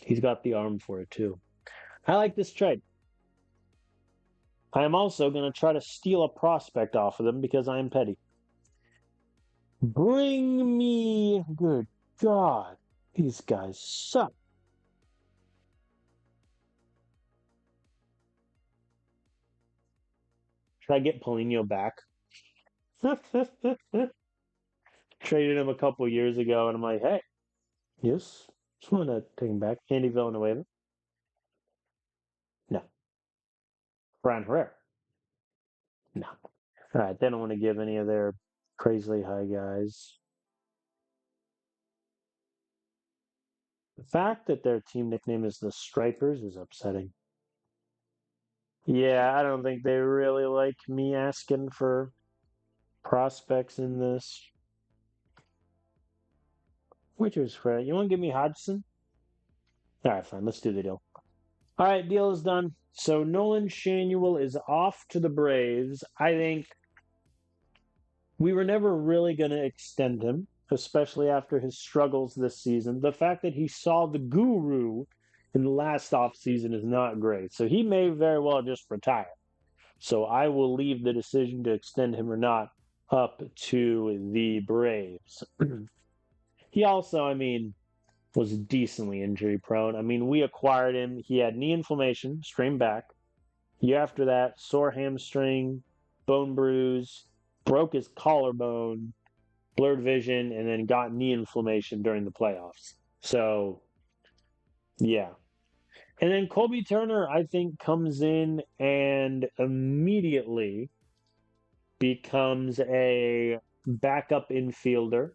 He's got the arm for it, too. I like this trade. I am also going to try to steal a prospect off of them because I am petty. Bring me, good God, these guys suck. Should I get Polino back? Traded him a couple years ago, and I'm like, hey, yes, just want to take him back. Andy Villanueva? No. Brian Herrera? No. All right, they don't want to give any of their crazily high guys. The fact that their team nickname is the Stripers is upsetting. Yeah, I don't think they really like me asking for prospects in this. Which is fair. You want to give me Hodgson? All right, fine. Let's do the deal. All right, deal is done. So Nolan Shanuel is off to the Braves. I think we were never really going to extend him, especially after his struggles this season. The fact that he saw the guru in the last offseason is not great. So he may very well just retire. So I will leave the decision to extend him or not up to the Braves. He also, I mean, was decently injury prone. I mean, we acquired him. He had knee inflammation, strained back. Year after that, sore hamstring, bone bruise, broke his collarbone, blurred vision, and then got knee inflammation during the playoffs. So, yeah. And then Colby Turner, I think, comes in and immediately becomes a backup infielder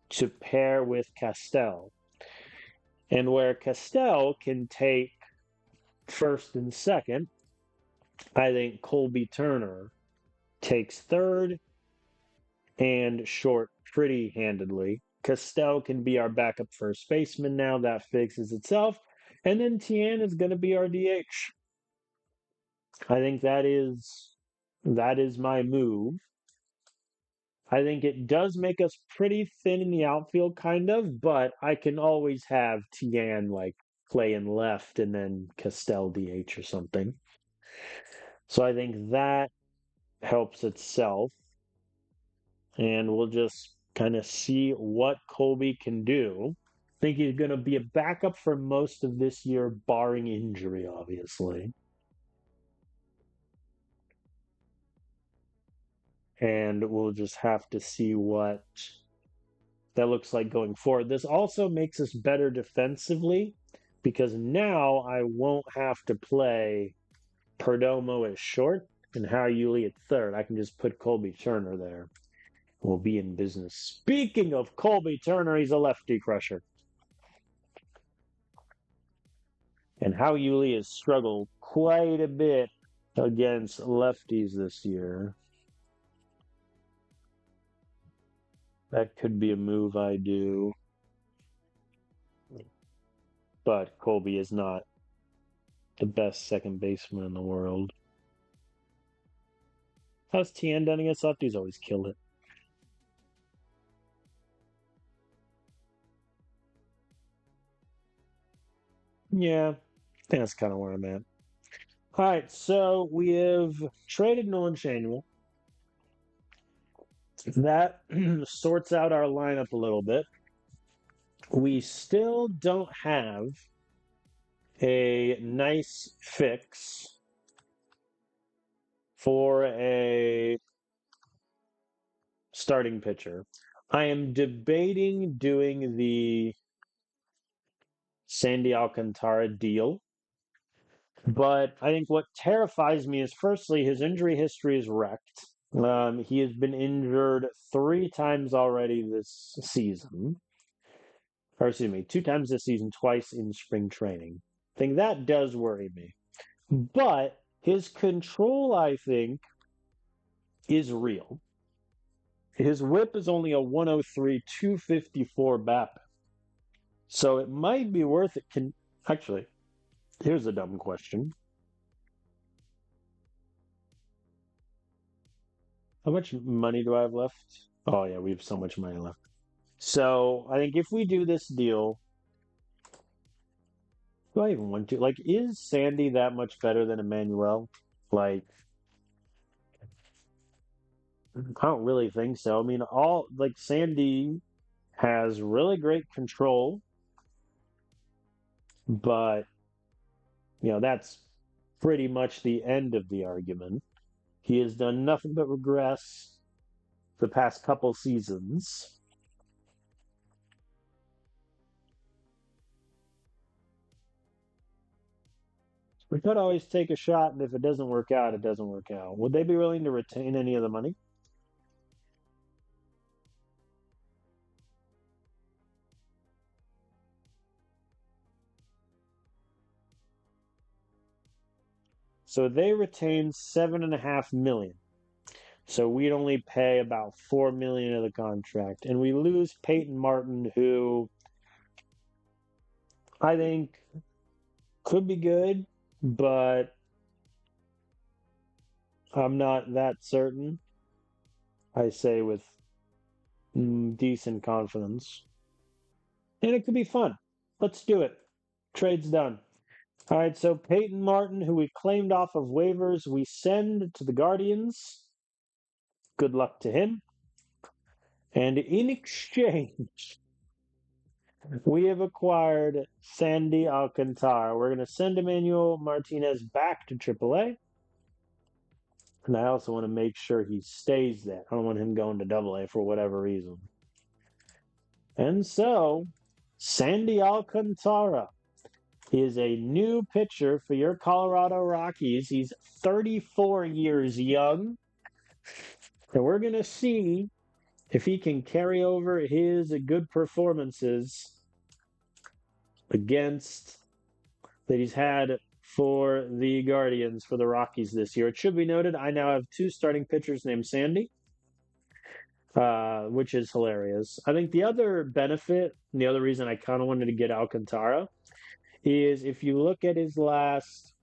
to pair with Castell. And where Castell can take first and second, I think Colby Turner takes third and short pretty handedly. Castell can be our backup first baseman now. That fixes itself. And then Tian is going to be our DH. I think that is my move. I think it does make us pretty thin in the outfield, kind of, but I can always have Tian like playing left and then Castell DH or something. So I think that helps itself. And we'll just kind of see what Colby can do. I think he's going to be a backup for most of this year, barring injury, obviously. And we'll just have to see what that looks like going forward. This also makes us better defensively because now I won't have to play Perdomo at short and Howard Yuli at third. I can just put Colby Turner there. We'll be in business. Speaking of Colby Turner, he's a lefty crusher. And Howard Yuli has struggled quite a bit against lefties this year. That could be a move I do. But Colby is not the best second baseman in the world. How's Tien done against lefties? Always killed it. Yeah, I think that's kind of where I'm at. All right, so we have traded Nolan Shanuel. That sorts out our lineup a little bit. We still don't have a nice fix for a starting pitcher. I am debating doing the Sandy Alcantara deal, but I think what terrifies me is firstly, his injury history is wrecked. He has been injured three times already this season, or excuse me, two times this season, twice in spring training. I think that does worry me. But his control, I think, is real. His whip is only a 103, 254 BAP. So it might be worth it. Actually, here's a dumb question. How much money do I have left? Oh yeah, we have so much money left. So I think if we do this deal, do I even want to? Like, is Sandy that much better than Emmanuel? Like, I don't really think so. I mean, all like Sandy has really great control, but that's pretty much the end of the argument. He has done nothing but regress the past couple seasons. We could always take a shot, and if it doesn't work out, it doesn't work out. Would they be willing to retain any of the money? So they retain 7.5 million. So we'd only pay about 4 million of the contract, and we lose Peyton Martin, who I think could be good, but I'm not that certain. I say with decent confidence. And it could be fun. Let's do it. Trade's done. All right, so Peyton Martin, who we claimed off of waivers, we send to the Guardians. Good luck to him. And in exchange, we have acquired Sandy Alcantara. We're going to send Emmanuel Martinez back to AAA. And I also want to make sure he stays there. I don't want him going to AA for whatever reason. And so, Sandy Alcantara is a new pitcher for your Colorado Rockies. He's 34 years young. And we're going to see if he can carry over his good performances against that he's had for the Guardians for the Rockies this year. It should be noted, I now have two starting pitchers named Sandy, which is hilarious. I think the other benefit, and the other reason I kind of wanted to get Alcantara, is if you look at his last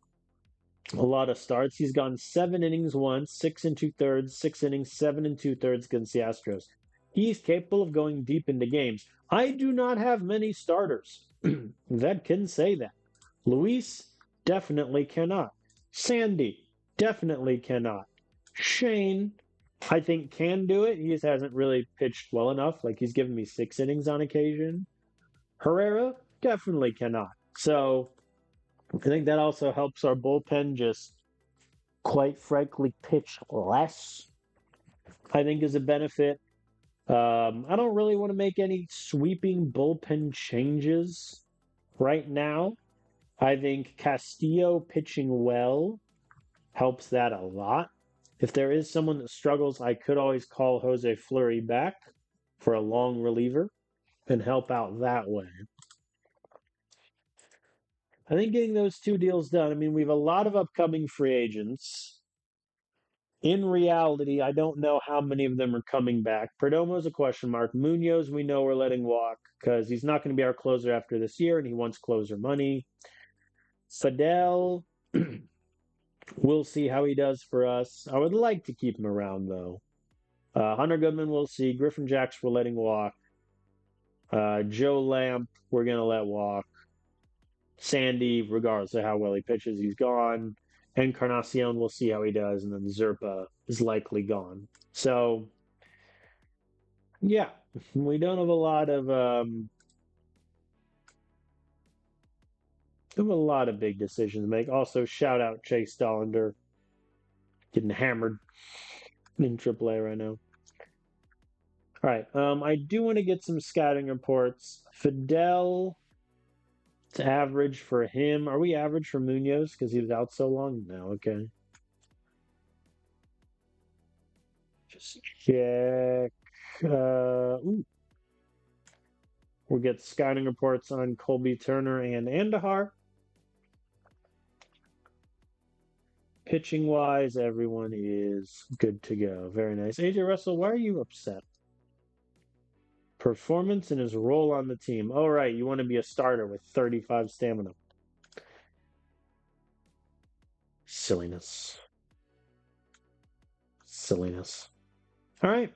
a lot of starts, he's gone 7 innings once, 6 2/3, 6 innings, 7 2/3 against the Astros. He's capable of going deep into games. I do not have many starters that can say that. Luis definitely cannot. Sandy definitely cannot. Shane, I think, can do it. He just hasn't really pitched well enough. Like, he's given me 6 innings on occasion. Herrera definitely cannot. So I think that also helps our bullpen just, quite frankly, pitch less. I think is a benefit. I don't really want to make any sweeping bullpen changes right now. I think Castillo pitching well helps that a lot. If there is someone that struggles, I could always call Jose Fleury back for a long reliever and help out that way. I think getting those two deals done, I mean, we have a lot of upcoming free agents. In reality, I don't know how many of them are coming back. Perdomo's a question mark. Munoz, we know we're letting walk because he's not going to be our closer after this year, and he wants closer money. Fidel, we'll see how he does for us. I would like to keep him around, though. Hunter Goodman, we'll see. Griffin Jacks, we're letting walk. Joe Lamp, we're going to let walk. Sandy, regardless of how well he pitches, he's gone. Encarnacion, we'll see how he does, and then Zerpa is likely gone. So yeah, we don't have a lot of big decisions to make. Also, shout out Chase Dollander getting hammered in AAA right now. All right, I do want to get some scouting reports. Fidel, it's average for him. Are we average for Munoz because he was out so long? No, okay. Just check. Ooh. We'll get scouting reports on Colby Turner and Andahar. Pitching wise, everyone is good to go. Very nice. AJ Russell, why are you upset? Performance and his role on the team. All right, you want to be a starter with 35 stamina. Silliness. Silliness. All right.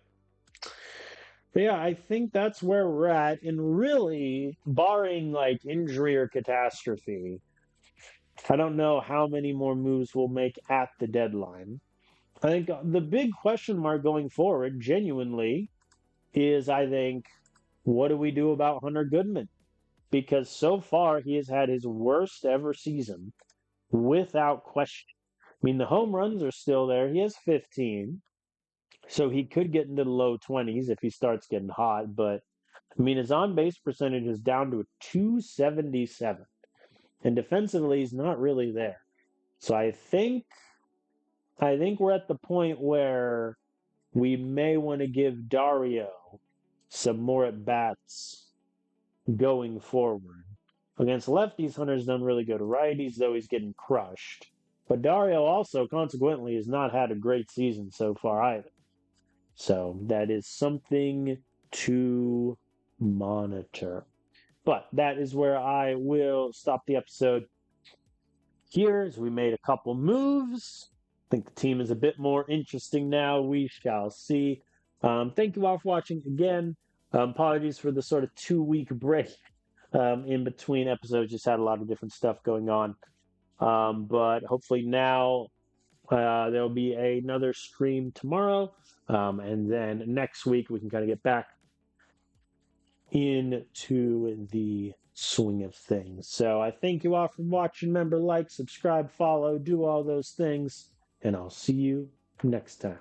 But yeah, I think that's where we're at. And really, barring like injury or catastrophe, I don't know how many more moves we'll make at the deadline. I think the big question mark going forward, genuinely, is I think, what do we do about Hunter Goodman? Because so far he has had his worst ever season without question. I mean, the home runs are still there. He has 15, so he could get into the low 20s if he starts getting hot. But I mean, his on base percentage is down to a 277, and defensively, he's not really there. So I think we're at the point where we may want to give Dario some more at bats going forward. Against lefties, Hunter's done really good. Righties, though, he's getting crushed. But Dario also, consequently, has not had a great season so far either. So that is something to monitor. But that is where I will stop the episode here as we made a couple moves. I think the team is a bit more interesting now. We shall see. Thank you all for watching again. Apologies for the sort of 2-week break in between episodes. Just had a lot of different stuff going on. But hopefully now there'll be another stream tomorrow. And then next week we can kind of get back into the swing of things. So I thank you all for watching. Remember, like, subscribe, follow, do all those things. And I'll see you next time.